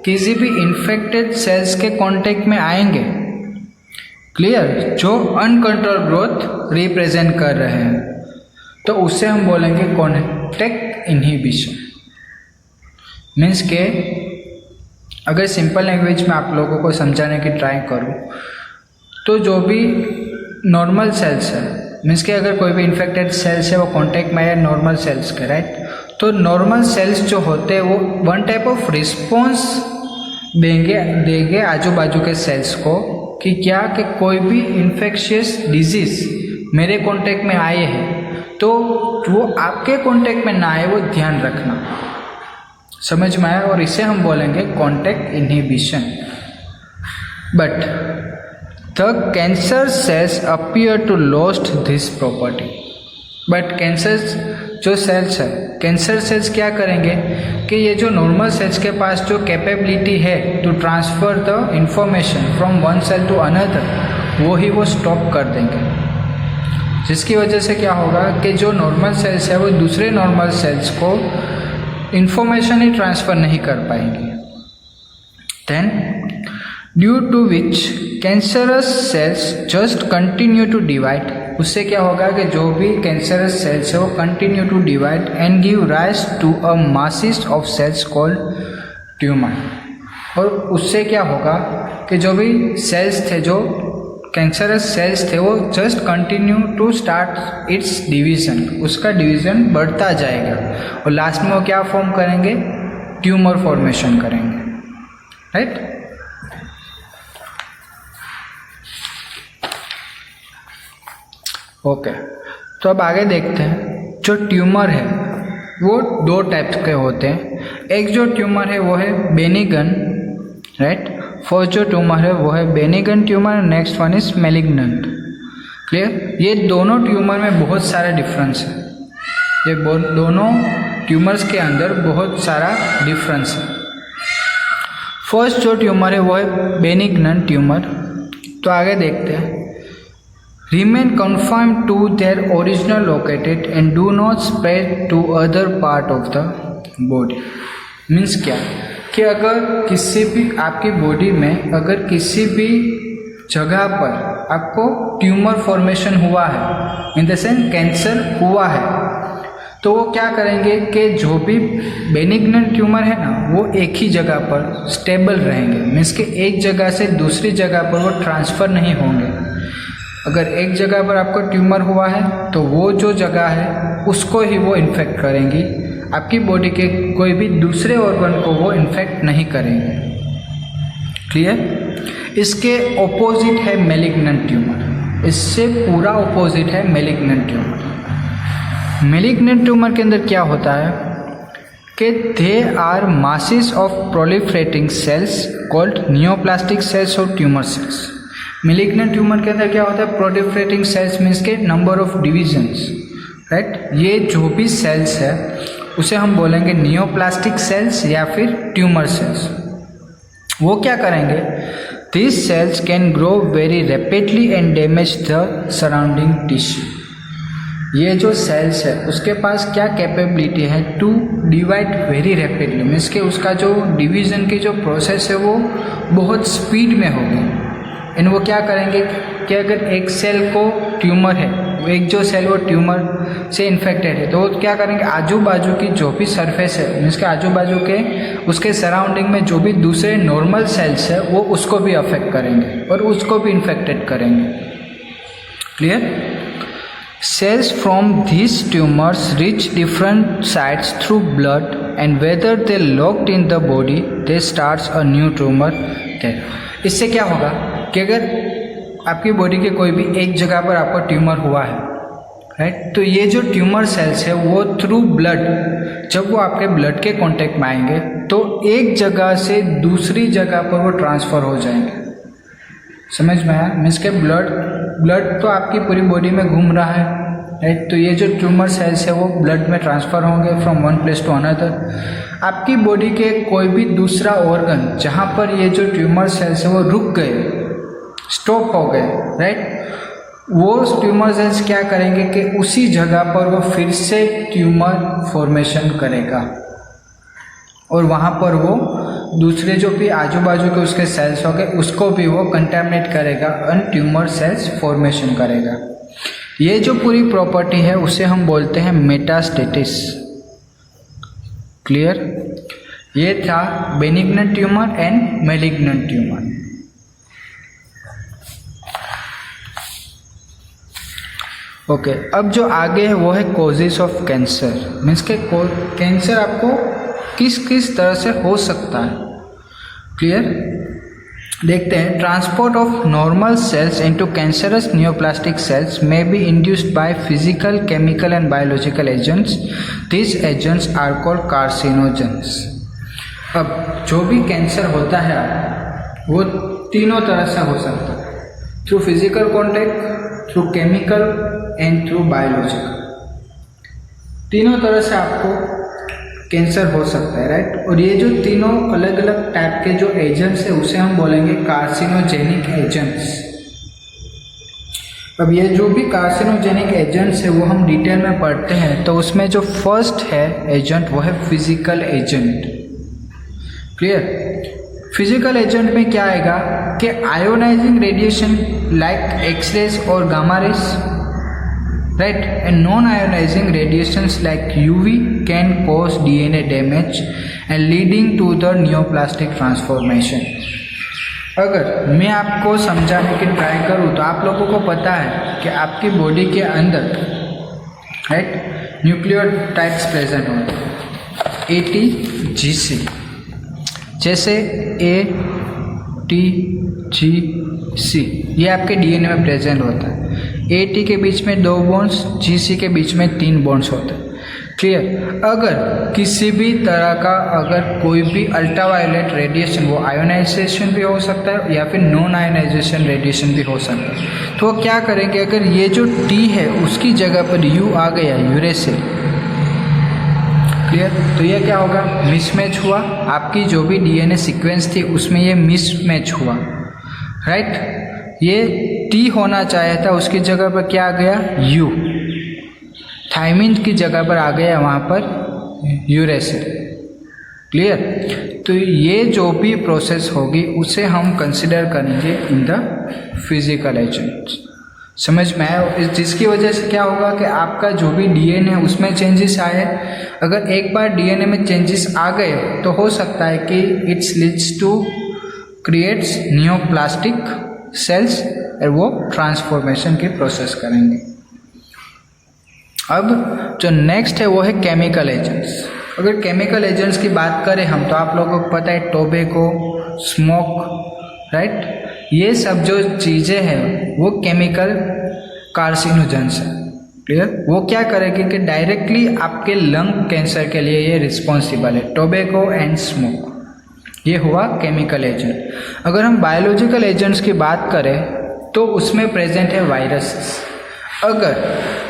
किसी भी इन्फेक्टेड सेल्स के कांटेक्ट में आएंगे, क्लियर, जो अनकंट्रोल ग्रोथ रिप्रेजेंट कर रहे हैं, तो उससे हम बोलेंगे कॉन्टैक्ट इनहिबिशन। मीन्स के अगर सिंपल लैंग्वेज में आप लोगों को समझाने की ट्राई करूँ तो जो भी नॉर्मल सेल्स है, मीन्स के अगर कोई भी इन्फेक्टेड सेल्स है वो कांटेक्ट में आए नॉर्मल सेल्स के, राइट, तो नॉर्मल सेल्स जो होते हैं वो वन टाइप ऑफ रिस्पॉन्स देंगे आजू बाजू के सेल्स को कि क्या कि कोई भी इन्फेक्शियस डिजीज मेरे कांटेक्ट में आए हैं तो वो आपके कांटेक्ट में ना आए, वो ध्यान रखना। समझ में आया? और इसे हम बोलेंगे contact inhibition. But the cancer cells appear to lost this property. But cancer जो सेल्स है, कैंसर सेल्स क्या करेंगे कि ये जो नॉर्मल सेल्स के पास जो कैपेबिलिटी है to transfer the information from one cell to another, वो स्टॉप कर देंगे, जिसकी वजह से क्या होगा कि जो नॉर्मल सेल्स है वो दूसरे नॉर्मल सेल्स को इंफॉर्मेशन ही ट्रांसफ़र नहीं कर पाएंगे। Then due to which cancerous cells just continue to divide, उससे क्या होगा कि जो भी कैंसरस सेल्स है वो continue to divide and give rise to a masses of cells called tumour. और उससे क्या होगा कि जो भी सेल्स थे, जो कैंसरस सेल्स थे, वो just continue to start its division, उसका डिवीज़न बढ़ता जाएगा और लास्ट में वो क्या फॉर्म करेंगे, ट्यूमर फॉर्मेशन करेंगे, राइट। ओके, तो अब आगे देखते हैं। जो ट्यूमर है वो दो टाइप्स के होते हैं। एक जो ट्यूमर है वो है बेनिगन, राइट। फर्स्ट जो ट्यूमर है वो है benign tumour, next one is malignant. Clear. ये दोनों ट्यूमर में बहुत सारा डिफरेंस है, ये दोनों ट्यूमर्स के अंदर बहुत सारा डिफरेंस है। फर्स्ट जो ट्यूमर है वो है बेनिग्नेंट ट्यूमर। तो आगे देखते हैं। Remain confined to their original located and do not spread to other part of the body। Means क्या कि अगर किसी भी आपकी बॉडी में अगर किसी भी जगह पर आपको ट्यूमर फॉर्मेशन हुआ है, इन द सेंस कैंसर हुआ है, तो वो क्या करेंगे कि जो भी बेनिग्नेंट ट्यूमर है ना, वो एक ही जगह पर स्टेबल रहेंगे। मीन्स कि एक जगह से दूसरी जगह पर वो ट्रांसफ़र नहीं होंगे। अगर एक जगह पर आपको ट्यूमर हुआ है तो वो जो जगह है उसको ही वो इन्फेक्ट करेंगी, आपकी बॉडी के कोई भी दूसरे ऑर्गन को वो इन्फेक्ट नहीं करेंगे। क्लियर। इसके ऑपोजिट है मैलिग्नेंट ट्यूमर, इससे पूरा ऑपोजिट है मैलिग्नेंट ट्यूमर। मैलिग्नेंट ट्यूमर के अंदर क्या होता है कि they are masses of proliferating cells called neoplastic cells और ट्यूमर सेल्स। मैलिग्नेंट ट्यूमर के अंदर क्या होता है, प्रोलिफरेटिंग सेल्स मीन्स के नंबर ऑफ डिविजन्स, राइट। ये जो भी सेल्स है उसे हम बोलेंगे नियोप्लास्टिक सेल्स या फिर ट्यूमर सेल्स। वो क्या करेंगे, this cells can grow very rapidly and damage the surrounding tissue. ये जो सेल्स है उसके पास क्या कैपेबिलिटी है to divide very rapidly, means के उसका जो डिवीज़न की जो प्रोसेस है वो बहुत स्पीड में होगी। एंड वो क्या करेंगे कि अगर एक सेल को ट्यूमर है, एक जो सेल वो ट्यूमर से इन्फेक्टेड है, तो वो क्या करेंगे, आजू बाजू की जो भी सरफेस है, मीन्स के आजू बाजू के उसके सराउंडिंग में जो भी दूसरे नॉर्मल सेल्स है वो उसको भी अफेक्ट करेंगे और उसको भी इन्फेक्टेड करेंगे। Clear. Cells from these tumors reach different sites through blood and whether they locked in the body they starts a new tumor there। इससे क्या होगा कि अगर आपकी बॉडी के कोई भी एक जगह पर आपको ट्यूमर हुआ है, राइट, तो ये जो ट्यूमर सेल्स है वो थ्रू ब्लड, जब वो आपके ब्लड के कांटेक्ट में आएंगे तो एक जगह से दूसरी जगह पर वो ट्रांसफ़र हो जाएंगे। समझ में आया। मीन्स के ब्लड तो आपकी पूरी बॉडी में घूम रहा है, राइट। तो ये जो ट्यूमर सेल्स है वो ब्लड में ट्रांसफ़र होंगे from one place to another. आपकी बॉडी के कोई भी दूसरा ऑर्गन जहाँ पर ये जो ट्यूमर सेल्स है वो रुक गए, स्टॉप हो गए, राइट, वो ट्यूमर सेल्स क्या करेंगे कि उसी जगह पर वो फिर से ट्यूमर फॉर्मेशन करेगा और वहाँ पर वो दूसरे जो भी आजू बाजू के उसके सेल्स हो गए उसको भी वो कंटेमिनेट करेगा और ट्यूमर सेल्स फॉर्मेशन करेगा। ये जो पूरी प्रॉपर्टी है उसे हम बोलते हैं मेटास्टेसिस। क्लियर। ये था benignant tumour and malignant tumour. Okay, अब जो आगे है वो है कॉजेस ऑफ कैंसर। मीन्स के कैंसर आपको किस किस तरह से हो सकता है। क्लियर। देखते हैं। Transport of normal cells into cancerous neoplastic cells may be induced by physical, chemical and biological agents. This agents are called carcinogens. अब जो भी कैंसर होता है वो तीनों तरह से हो सकता है। Through physical contact, through chemical and through biological. तीनों तरह से आपको कैंसर हो सकता है, राइट। और ये जो तीनों अलग अलग टाइप के जो एजेंट्स है उसे हम बोलेंगे कार्सिनोजेनिक एजेंट्स। अब ये जो भी कार्सिनोजेनिक एजेंट्स है वो हम डिटेल में पढ़ते हैं, तो उसमें जो फर्स्ट है एजेंट वो है physical agent. Clear. Physical agent में क्या आएगा कि आयोनाइजिंग रेडिएशन लाइक एक्सरेज और gamma rays, right, and non-ionizing radiations like UV can cause DNA damage and leading to the neoplastic transformation। अगर मैं आपको समझाने की ट्राई करूँ तो आप लोगों को पता है कि आपकी बॉडी के अंदर, राइट, न्यूक्लियोटाइड्स प्रेजेंट होते हैं ATGC, जैसे ATGC ये आपके डीएनए में प्रेजेंट होता है। AT के बीच में 2 बॉन्ड्स, GC के बीच में 3 बॉन्ड्स होते हैं। क्लियर। अगर किसी भी तरह का अगर कोई भी अल्ट्रावायलेट रेडिएशन, वो आयोनाइजेशन भी हो सकता है या फिर नॉन आयोनाइजेशन रेडिएशन भी हो सकता है, तो वो क्या करेंगे, अगर ये जो T है उसकी जगह पर U आ गया, यूरेसिल, क्लियर, तो ये क्या होगा, मिसमैच हुआ। आपकी जो भी डीएनए सीक्वेंस थी उसमें ये मिसमैच हुआ, राइट। ये T होना चाहिए था, उसकी जगह पर क्या आ गया, U। थायमिन की जगह पर आ गया वहाँ पर यूरेसिल। क्लियर। तो ये जो भी प्रोसेस होगी उसे हम कंसिडर करेंगे इन द फिजिकल एजेंट्स। समझ में आया। जिसकी वजह से क्या होगा कि आपका जो भी डीएनए है उसमें चेंजेस आए। अगर एक बार डीएनए में चेंजेस आ गए तो हो सकता है कि its leads to creates neoplastic cells और वो ट्रांसफॉर्मेशन की प्रोसेस करेंगे। अब जो नेक्स्ट है वो है केमिकल एजेंट्स। अगर केमिकल एजेंट्स की बात करें हम तो आप लोगों को पता है टोबैको, स्मोक, राइट, ये सब जो चीज़ें हैं वो केमिकल कार्सिनोजेंस है। क्लियर। वो क्या करेगी कि डायरेक्टली आपके लंग कैंसर के लिए ये रिस्पॉन्सिबल है, टोबैको एंड स्मोक। ये हुआ केमिकल एजेंट। अगर हम बायोलॉजिकल एजेंट्स की बात करें तो उसमें प्रेजेंट है वायरसेस। अगर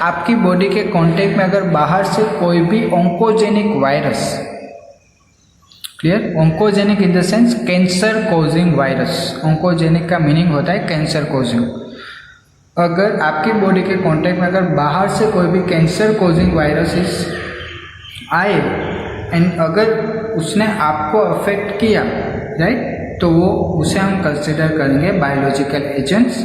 आपकी बॉडी के कांटेक्ट में अगर बाहर से कोई भी oncogenic virus, clear, oncogenic in the sense cancer causing virus, oncogenic का मीनिंग होता है कैंसर कोजिंग। अगर आपकी बॉडी के कांटेक्ट में अगर बाहर से कोई भी कैंसर कोजिंग वायरसेस आए एंड अगर उसने आपको अफेक्ट किया, राइट, तो वो उसे हम कंसिडर करेंगे बायोलॉजिकल एजेंट्स।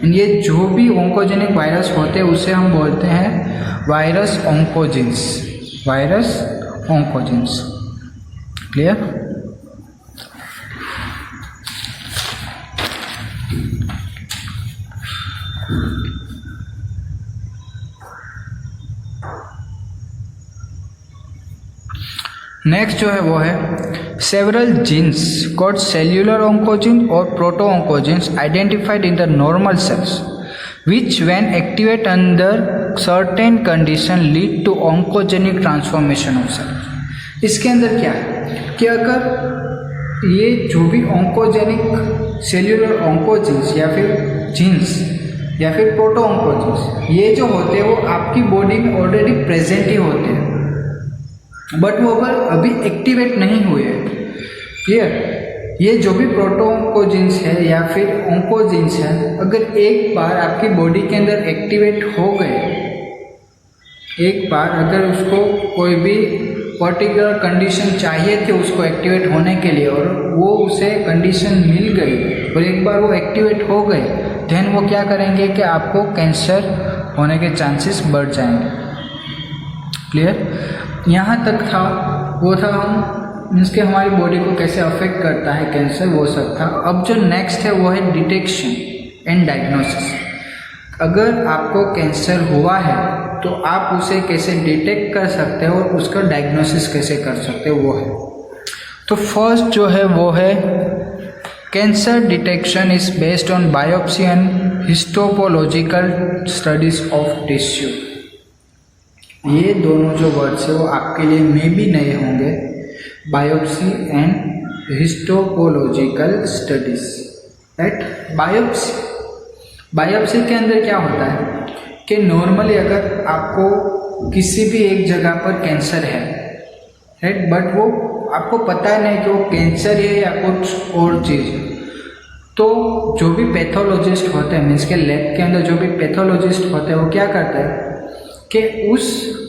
एंड ये जो भी ऑन्कोजेनिक वायरस होते हैं उसे हम बोलते हैं virus oncogenes, virus oncogenes. Clear. Next जो है वो है several genes called cellular oncogene और proto oncogenes identified in the normal cells which when activate under certain condition lead to oncogenic transformation of cell. इसके अंदर क्या है कि अगर ये जो भी ऑन्कोजेनिक सेल्यूलर ऑन्कोजिन्स या फिर जीन्स या फिर प्रोटो ऑन्कोजिन्स ये जो होते हैं वो आपकी बॉडी में ऑलरेडी प्रेजेंट ही होते हैं, बट वो अभी एक्टिवेट नहीं हुए। क्लियर। ये जो भी प्रोटो ऑन्कोजिन्स है या फिर ऑन्कोजिन्स है अगर एक बार आपकी बॉडी के अंदर एक्टिवेट हो गए, एक बार अगर उसको कोई भी पर्टिकुलर कंडीशन चाहिए थी उसको एक्टिवेट होने के लिए और वो उसे कंडीशन मिल गई और एक बार वो एक्टिवेट हो गए, देन वो क्या करेंगे कि आपको कैंसर होने के चांसेस बढ़ जाएंगे। क्लियर। यहाँ तक था वो था हम मीन्स के हमारी बॉडी को कैसे अफेक्ट करता है कैंसर, वो सब था। अब जो नेक्स्ट है वो है डिटेक्शन एंड डायग्नोसिस। अगर आपको कैंसर हुआ है तो आप उसे कैसे डिटेक्ट कर सकते हो और उसका डायग्नोसिस कैसे कर सकते हो वो है। तो फर्स्ट जो है वो है cancer detection is based on biopsy and histopathological studies of tissue. ये दोनों जो वर्ड्स है वो आपके लिए मे भी नए होंगे, biopsy and histopathological studies, right. Biopsy के अंदर क्या होता है कि नॉर्मली अगर आपको किसी भी एक जगह पर कैंसर है, राइट, बट वो आपको पता नहीं कि वो कैंसर है या कुछ और चीज़ है, तो जो भी पैथोलॉजिस्ट होते हैं, मीन्स के लैब के अंदर जो भी पैथोलॉजिस्ट होते हैं, वो क्या करते हैं कि उस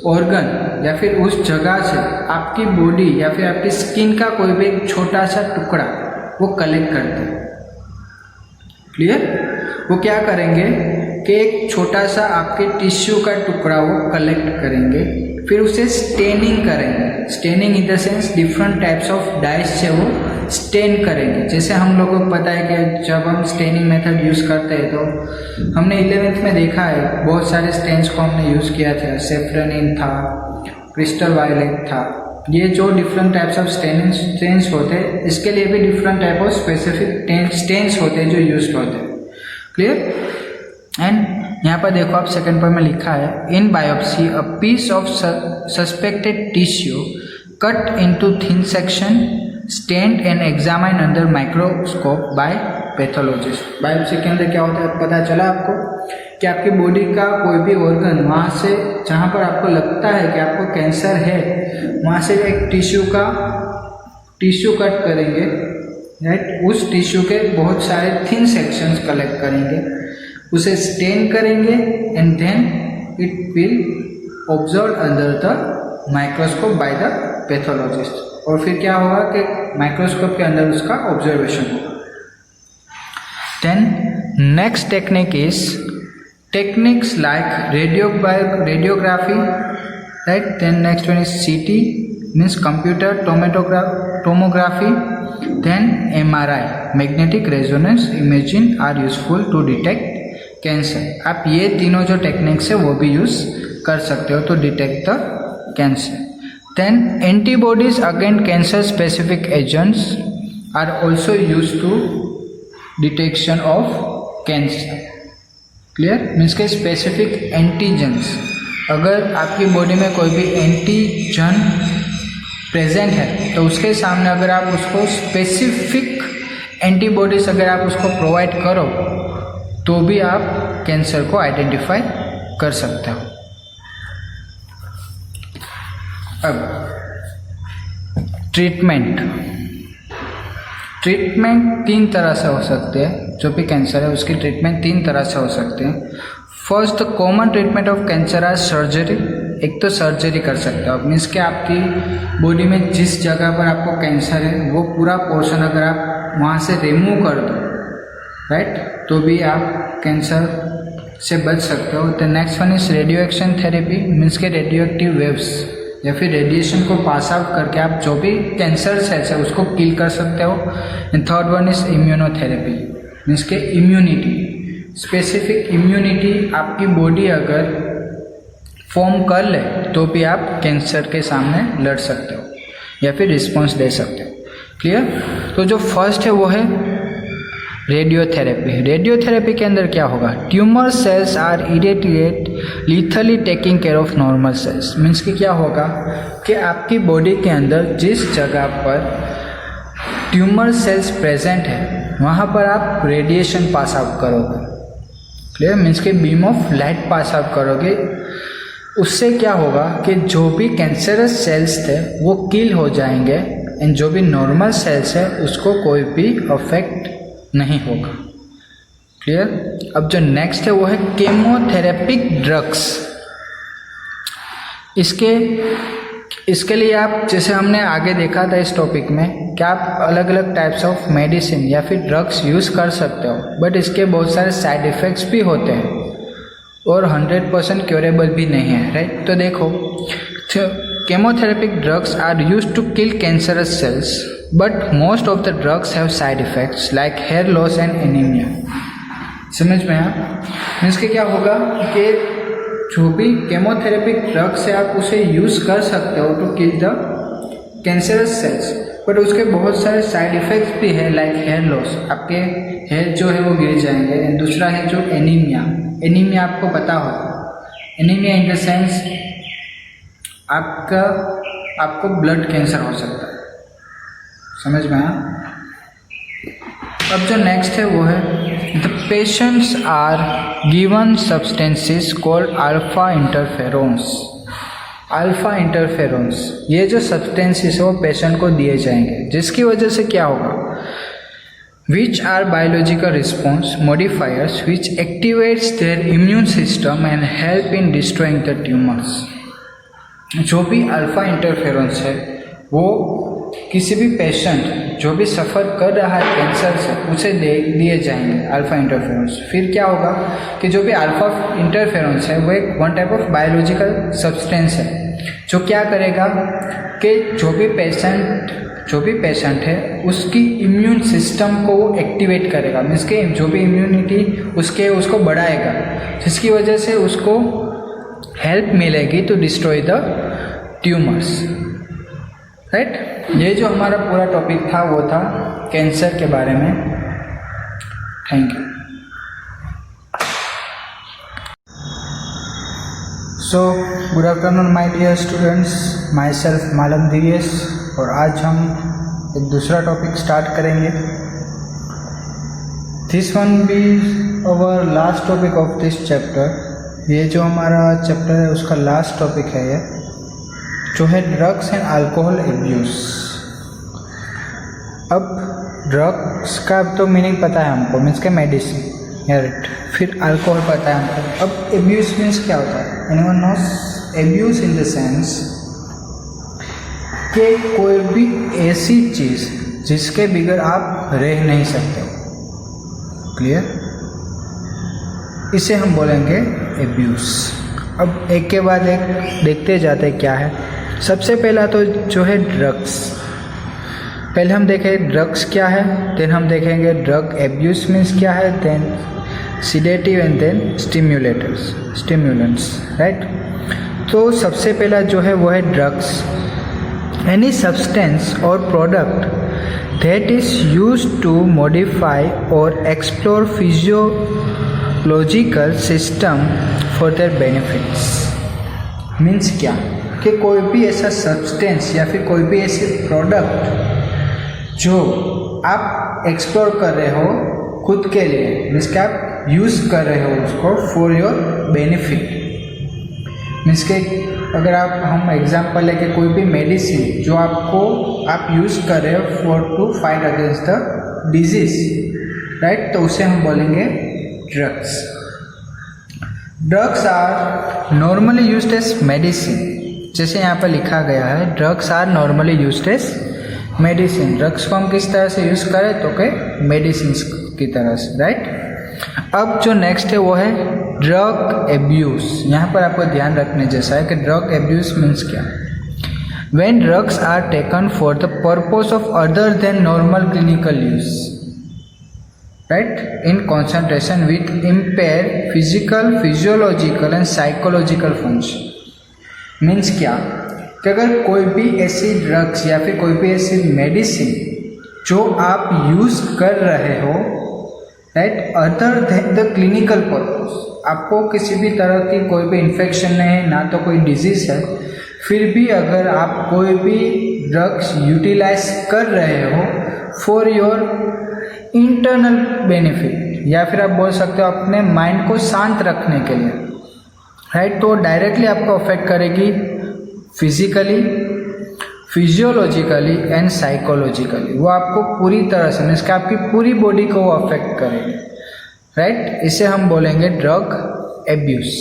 ऑर्गन या फिर उस जगह से आपकी बॉडी या फिर आपकी स्किन का कोई भी एक छोटा सा टुकड़ा वो कलेक्ट करते हैं। क्लियर? वो क्या करेंगे कि एक छोटा सा आपके टिश्यू का टुकड़ा वो कलेक्ट करेंगे, फिर उसे स्टेनिंग करेंगे। Staining in the sense different types of dice से वो स्टेन करेंगे। जैसे हम लोगों को पता है कि जब हम स्टेनिंग मेथड यूज़ करते हैं तो हमने 11th में देखा है बहुत सारे स्टेन्स को हमने यूज़ किया था। सेफ्रोनिन था, क्रिस्टल वायलेट था, ये जो डिफरेंट टाइप्स ऑफ स्टेन्स होते हैं, इसके लिए भी different type of specific stains होते हैं जो यूज होते हैं। क्लियर? एंड यहाँ पर देखो आप सेकंड पर में लिखा है, in biopsy a piece of suspected tissue cut into thin section stained and examine under microscope by pathologist. Biopsy के अंदर क्या होता है पता चला आपको कि आपकी बॉडी का कोई भी ऑर्गन, वहाँ से जहाँ पर आपको लगता है कि आपको कैंसर है, वहाँ से एक टिश्यू कट करेंगे, राइट। उस टिश्यू के बहुत सारे थिन सेक्शंस कलेक्ट करेंगे, उसे स्टेन करेंगे and then it will observe under the microscope by the pathologist. और फिर क्या होगा कि माइक्रोस्कोप के अंदर उसका ऑब्जर्वेशन होगा। Then next technique is techniques like radiography, right? Then next one is CT, means computer tomography. Then MRI, magnetic resonance imaging are useful to detect cancer. आप ये तीनों जो टेक्निक्स है वो भी यूज कर सकते हो to detect the cancer. Then antibodies against cancer specific agents are also used to detection of cancer. Clear? Means के स्पेसिफिक एंटीजन्स, अगर आपकी बॉडी में कोई भी एंटीजन प्रेजेंट है तो उसके सामने अगर आप उसको स्पेसिफिक एंटीबॉडीज अगर आप उसको प्रोवाइड करो तो भी आप कैंसर को आइडेंटिफाई कर सकते हो। अब ट्रीटमेंट तीन तरह से हो सकते हैं। जो भी कैंसर है उसकी ट्रीटमेंट तीन तरह से हो सकते हैं। First, common treatment of cancer है सर्जरी। एक तो सर्जरी कर सकते हो आप, मीन्स कि आपकी बॉडी में जिस जगह पर आपको कैंसर है वो पूरा पोर्शन अगर आप वहाँ से रिमूव कर दो, राइट, तो भी आप कैंसर से बच सकते हो। तो next one is radio action therapy, means के रेडियो एक्टिव वेव्स या फिर रेडिएशन को पास आउट करके आप जो भी कैंसर सेल्स है उसको किल कर सकते हो। And third one is immunotherapy, means के इम्यूनिटी, स्पेसिफिक इम्यूनिटी आपकी बॉडी अगर फॉर्म कर ले तो भी आप कैंसर के सामने लड़ सकते हो या फिर रिस्पॉन्स दे सकते हो। क्लियर? तो जो फर्स्ट है वो है रेडियोथेरेपी। रेडियोथेरेपी के अंदर क्या होगा, tumour cells are irradiate lethally taking care of normal cells. Means कि क्या होगा कि आपकी बॉडी के अंदर जिस जगह पर ट्यूमर सेल्स प्रेजेंट है वहाँ पर आप रेडिएशन पास आउट करोगे। क्लियर? मीन्स कि beam of light pass out करोगे। उससे क्या होगा कि जो भी कैंसरस सेल्स थे वो किल हो जाएंगे एंड जो भी नॉर्मल सेल्स है उसको कोई भी अफेक्ट नहीं होगा। क्लियर? अब जो नेक्स्ट है वो है केमोथेरेपिक ड्रग्स। इसके लिए आप, जैसे हमने आगे देखा था इस टॉपिक में, कि आप अलग अलग टाइप्स ऑफ मेडिसिन या फिर ड्रग्स यूज़ कर सकते हो, बट इसके बहुत सारे साइड इफ़ेक्ट्स भी होते हैं और 100% क्योरेबल भी नहीं है, राइट। तो देखो, chemotherapeutic drugs are used to kill cancerous cells but most of the drugs have side effects like hair loss and anaemia. समझ में आया? मीन्स के क्या होगा कि जो भी केमोथेरेपिक ड्रग्स है आप उसे यूज़ कर सकते हो to kill the cancerous cells, but उसके बहुत सारे साइड इफ़ेक्ट्स भी है लाइक हेयर लॉस, आपके हेयर जो है वो गिर जाएंगे। दूसरा है जो एनीमिया आपको पता होगा, एनीमिया इन द सेंस आपको ब्लड कैंसर हो सकता है। समझ में आया? अब जो नेक्स्ट है वो है the patients are given substances called alpha interferons. Alpha interferons ये जो सब्सटेंसेस है वो पेशेंट को दिए जाएंगे, जिसकी वजह से क्या होगा, which are biological response modifiers which activates their immune system and help in destroying the tumors। जो भी अल्फा इंटरफेरेंस है वो किसी भी पेशेंट जो भी सफ़र कर रहा है कैंसर से उसे दिए जाएंगे अल्फा इंटरफेरेंस। फिर क्या होगा कि जो भी अल्फा इंटरफेरेंस है वो एक one type of biological substance है जो क्या करेगा कि जो भी पेशेंट है उसकी इम्यून सिस्टम को वो एक्टिवेट करेगा, मीन्स के जो भी इम्यूनिटी उसको बढ़ाएगा, जिसकी वजह से उसको हेल्प मिलेगी to destroy the tumours. Right, ये जो हमारा पूरा टॉपिक था वो था कैंसर के बारे में। Thank you. So good afternoon my dear students, myself Malam Divesh, और आज हम एक दूसरा टॉपिक स्टार्ट करेंगे। This one be our last topic of this chapter. ये जो हमारा चैप्टर है उसका लास्ट टॉपिक है ये, जो है ड्रग्स एंड अल्कोहल एब्यूज़। अब ड्रग्स का तो मीनिंग पता है हमको, मीन्स के मेडिसिन, राइट। फिर अल्कोहल पता है हमको। अब एब्यूज़ मीन्स क्या होता है? Anyone nose? Abuse in the sense कि कोई भी ऐसी चीज़ जिसके बगैर आप रह नहीं सकते हो। क्लियर? इसे हम बोलेंगे एब्यूज़। अब एक के बाद एक देखते जाते क्या है। सबसे पहला तो जो है ड्रग्स। पहले हम देखें ड्रग्स क्या है, देन हम देखेंगे ड्रग एब्यूज़ मीन्स क्या है, then sedative and then stimulants, right. तो सबसे पहला जो है वो है drugs. Any substance or product that is used to modify or explore physiological system for their benefits। Means क्या कि कोई भी ऐसा सब्सटेंस या फिर कोई भी ऐसे प्रोडक्ट जो आप एक्सप्लोर कर रहे हो खुद के लिए, मीन्स कि आप यूज़ कर रहे हो उसको फॉर योर बेनिफिट। मीन्स के अगर हम एग्जांपल लेके कोई भी मेडिसिन जो आप यूज़ कर रहे हो for to fight against the disease, right, तो उसे हम बोलेंगे drugs. Drugs are normally used as medicine, जैसे यहाँ पर लिखा गया है drugs are normally used as medicine. Drugs को हम किस तरह से यूज़ करें तो के मेडिसिन की तरह से, राइट। अब जो नेक्स्ट है वो है ड्रग एब्यूज़। यहाँ पर आपको ध्यान रखने जैसा है कि ड्रग एब्यूज़ मीन्स क्या। When drugs are taken for the purpose of other than normal clinical use, right, in concentration with impair physical, physiological and psychological function. Means क्या कि अगर कोई भी ऐसी ड्रग्स या फिर कोई भी ऐसी मेडिसिन जो आप यूज़ कर रहे हो, right, other than the clinical purpose, आपको किसी भी तरह की कोई भी इन्फेक्शन नहीं है, ना तो कोई डिजीज़ है, फिर भी अगर आप कोई भी ड्रग्स यूटिलाइज कर रहे हो फॉर योर इंटरनल बेनिफिट, या फिर आप बोल सकते हो अपने माइंड को शांत रखने के लिए, राइट, तो डायरेक्टली आपको अफेक्ट करेगी फिजिकली, फिजियोलॉजिकली एंड साइकोलॉजिकली। वो आपको पूरी तरह से, मीन्स कि आपकी पूरी बॉडी को वो अफेक्ट करेगी, राइट। इसे हम बोलेंगे ड्रग एब्यूज़।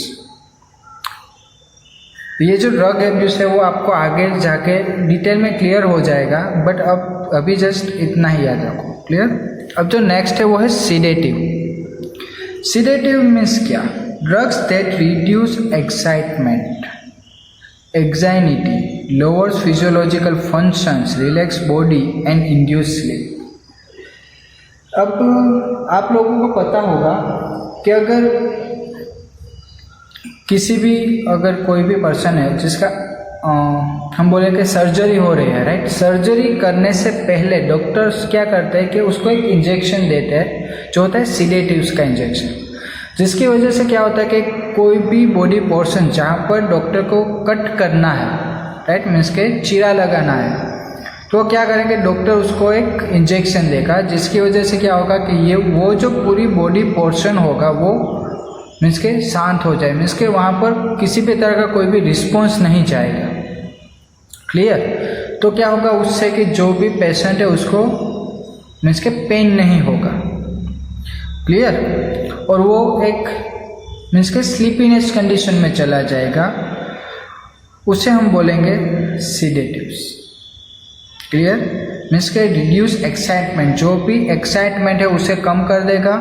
ये जो ड्रग एब्यूज़ है वो आपको आगे जाके डिटेल में क्लियर हो जाएगा, बट अब अभी जस्ट इतना ही याद रखो। क्लियर? अब जो नेक्स्ट है वो है सीडेटिव। सीडेटिव मीन्स क्या? Drugs that reduce excitement, anxiety, lowers physiological functions, relax body and induce sleep। अब आप लोगों को पता होगा कि अगर कोई भी पर्सन है जिसका हम बोले कि सर्जरी हो रही है, राइट, सर्जरी करने से पहले डॉक्टर्स क्या करते हैं कि उसको एक इंजेक्शन देते हैं जो होता है सीडेटिव्स का इंजेक्शन, जिसकी वजह से क्या होता है कि कोई भी बॉडी पोर्शन जहाँ पर डॉक्टर को कट करना है, राइट, मीन्स के चीरा लगाना है, तो क्या करेंगे, डॉक्टर उसको एक इंजेक्शन देगा, जिसकी वजह से क्या होगा कि ये वो जो पूरी बॉडी पोर्शन होगा वो मीन्स के शांत हो जाए, मीन्स के वहाँ पर किसी भी तरह का कोई भी रिस्पॉन्स नहीं जाएगा। क्लियर। तो क्या होगा उससे कि जो भी पेशेंट है उसको मीन्स के पेन नहीं होगा। क्लियर। और वो एक मीन्स के स्लीपीनेस कंडीशन में चला जाएगा, उसे हम बोलेंगे सीडेटिव्स। क्लियर। मीन्स के रिड्यूस एक्साइटमेंट, जो भी एक्साइटमेंट है उसे कम कर देगा।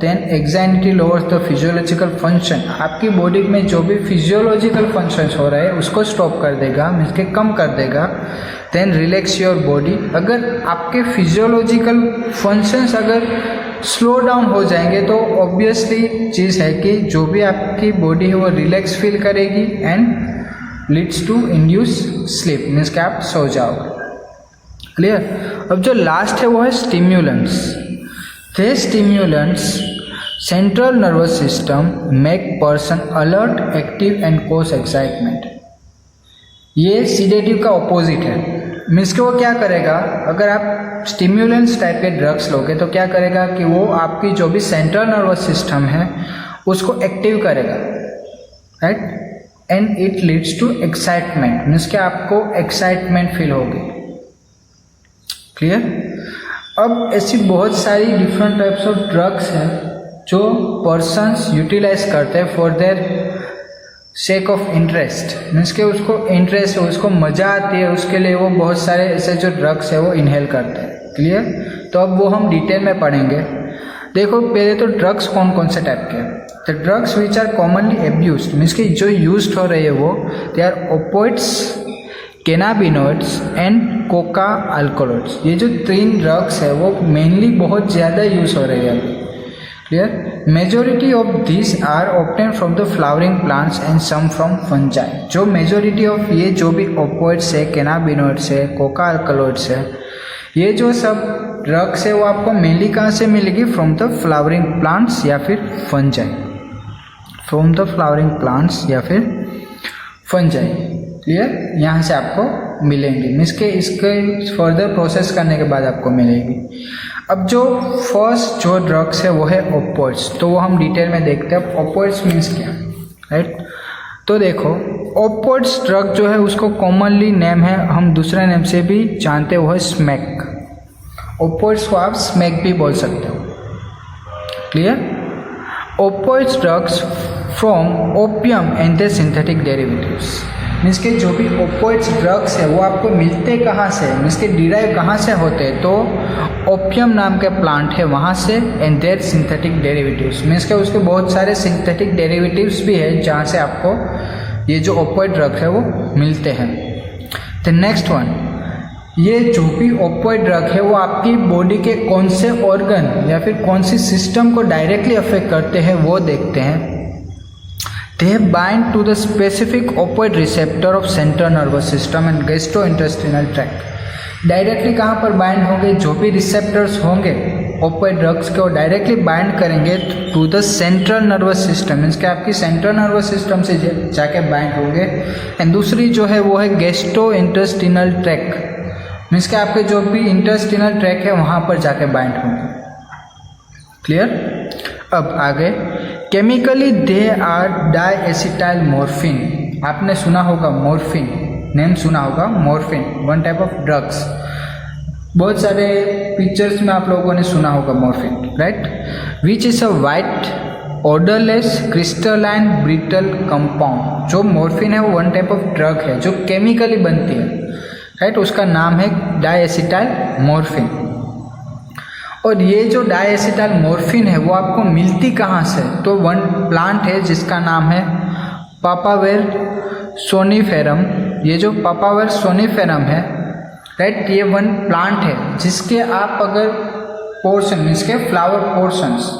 Then anxiety lowers the physiological function, आपकी बॉडी में जो भी फिजियोलॉजिकल फंक्शंस हो रहे हैं उसको स्टॉप कर देगा, मीन्स के कम कर देगा। देन रिलैक्स योर बॉडी, अगर आपके फिजियोलॉजिकल फंक्शंस अगर स्लो डाउन हो जाएंगे तो ऑब्वियसली चीज़ है कि जो भी आपकी बॉडी है वो रिलैक्स फील करेगी and leads to induce sleep, means कि आप सो जाओगे। क्लियर। अब जो लास्ट है वो है stimulants. The stimulants central nervous system make person alert, active and cause excitement. ये सीडेटिव का ऑपोजिट है, मीन्स कि वो क्या करेगा, अगर आप स्टिम्युलेंट्स टाइप के ड्रग्स लोगे तो क्या करेगा कि वो आपकी जो भी सेंट्रल नर्वस सिस्टम है उसको एक्टिव करेगा, right, and it leads to excitement, means कि आपको एक्साइटमेंट फील होगी। क्लियर। अब ऐसी बहुत सारी डिफरेंट टाइप्स ऑफ ड्रग्स हैं जो पर्सन्स यूटिलाइज करते हैं for their shake of interest, means के उसको इंटरेस्ट है, उसको मज़ा आती है, उसके लिए वो बहुत सारे ऐसे जो ड्रग्स है वो इनहेल करते हैं। क्लियर। तो अब वो हम डिटेल में पढ़ेंगे। देखो पहले तो ड्रग्स कौन कौन से टाइप के हैं। The drugs which are commonly abused, means कि जो यूज हो रही है वो they are opiates, cannabinoids and coca alkaloids. ये जो 3 ड्रग्स है वो मेनली बहुत ज़्यादा यूज़ हो रही है। Clear. Majority of this are obtain from the flowering plants and some from fungi. जो मेजोरिटी ऑफ ये जो भी ओपिएट्स है, कैनाबिनॉइड्स है, कोका अल्कोलॉइड्स है, ये जो सब ड्रग्स है वो आपको मेनली कहाँ से मिलेगी, फ्रॉम द फ्लावरिंग प्लांट्स या फिर fungi, from the flowering plants या फिर फंजाई। क्लियर। यहाँ से आपको मिलेंगे, मीन्स के इसके फर्दर प्रोसेस करने के बाद आपको मिलेगी। अब जो फर्स्ट जो ड्रग्स है वो है ओपिएट्स, तो वो हम डिटेल में देखते हैं। ओपिएट्स मीन्स क्या, राइट। तो देखो ओपिएट्स ड्रग जो है उसको कॉमनली नेम है, हम दूसरे नेम से भी जानते हैं, वो है स्मैक। ओपिएट्स को आप स्मैक भी बोल सकते हो। Clear. Opiates drugs from opium and the synthetic derivatives, means के जो भी ओपिएट्स ड्रग्स है वो आपको मिलते कहाँ से, मीन्स के डिराइव कहाँ से होते हैं, तो ओपियम नाम के प्लांट है वहाँ से, and their synthetic derivatives, means के उसके बहुत सारे सिंथेटिक डेरिवेटिव्स भी है जहाँ से आपको ये जो ओपिएट ड्रग है वो मिलते हैं। द नेक्स्ट वन, ये जो भी ओपिएट ड्रग है वो आपकी बॉडी के कौन से ऑर्गन या फिर कौन सी सिस्टम को डायरेक्टली अफेक्ट करते हैं वो देखते हैं। They bind to the specific opioid receptor of central nervous system and gastrointestinal tract. Directly कहाँ पर बाइंड होंगे, जो भी रिसेप्टर्स होंगे ओपिएट ड्रग्स के वो डायरेक्टली बाइंड करेंगे to the central nervous system, means कि आपकी सेंट्रल नर्वस सिस्टम से जाके बाइंड होंगे। एंड दूसरी जो है वो है गैस्ट्रोइंटेस्टिनल ट्रैक्ट, मीन्स कि आपके जो भी इंटेस्टिनल ट्रैक है वहाँ पर जाके बाइंड होंगे। क्लियर। अब आगे chemically they are diacetyl morphine, आपने सुना होगा मॉर्फिन, नेम सुना होगा morphine, one type of drugs, बहुत सारे पिक्चर्स में आप लोगों ने सुना होगा morphine, right, which is a white odourless crystalline brittle compound. जो मॉर्फिन है वो वन टाइप ऑफ ड्रग है जो केमिकली बनती है, राइट, उसका नाम है डाइएसिटाइल मॉर्फिन। और ये जो डाइएसिटाइल मॉर्फिन है वो आपको मिलती कहाँ से, तो वन प्लांट है जिसका नाम है पापावेर सोनिफेरम। ये जो पापावेर सोनिफेरम है, राइट, ये वन प्लांट है जिसके आप अगर पोर्शन मीन्स के फ्लावर पोर्शंस,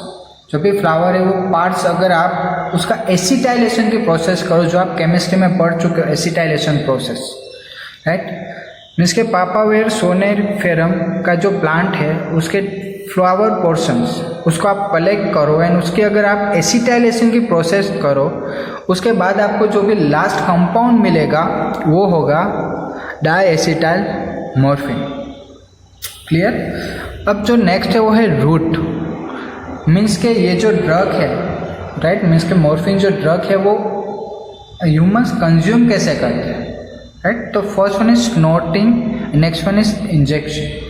जो भी फ्लावर है वो पार्ट्स अगर आप उसका एसिटाइलेशन की प्रोसेस करो, जो आप केमिस्ट्री में पढ़ चुके हो एसिटाइलेशन प्रोसेस, राइट, मीन्स के पापावेर सोनिफेरम का जो प्लांट है उसके फ्लावर पोर्शंस उसको आप कलेक्ट करो एंड उसकी अगर आप एसिटाइलेशन की प्रोसेस करो, उसके बाद आपको जो भी लास्ट कंपाउंड मिलेगा वो होगा डाइएसिटाइल मॉर्फिन। क्लियर। अब जो नेक्स्ट है वो है रूट, मीन्स के ये जो ड्रग है, राइट, मीन्स के मॉर्फिन जो ड्रग है वो ह्यूमंस कंज्यूम कैसे करते हैं, राइट। तो first one is snorting, next one is injection.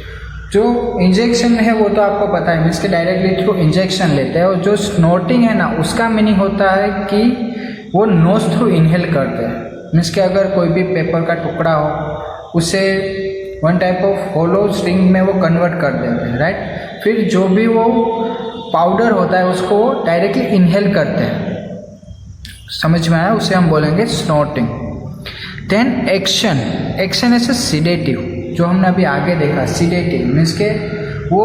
जो इंजेक्शन है वो तो आपको पता है, मीन्स के डायरेक्टली थ्रू इंजेक्शन लेते हैं, और जो स्नॉटिंग है ना उसका मीनिंग होता है कि वो नोज थ्रू इनहेल करते हैं। मीन्स के अगर कोई भी पेपर का टुकड़ा हो उसे one type of hollow string में वो कन्वर्ट कर देते हैं, राइट। फिर जो भी वो पाउडर होता है उसको डायरेक्टली इनहेल करते हैं, समझ में आया, उसे हम बोलेंगे snorting. Then action, action as a sedative, जो हमने अभी आगे देखा सीडेटिव मीन्स के वो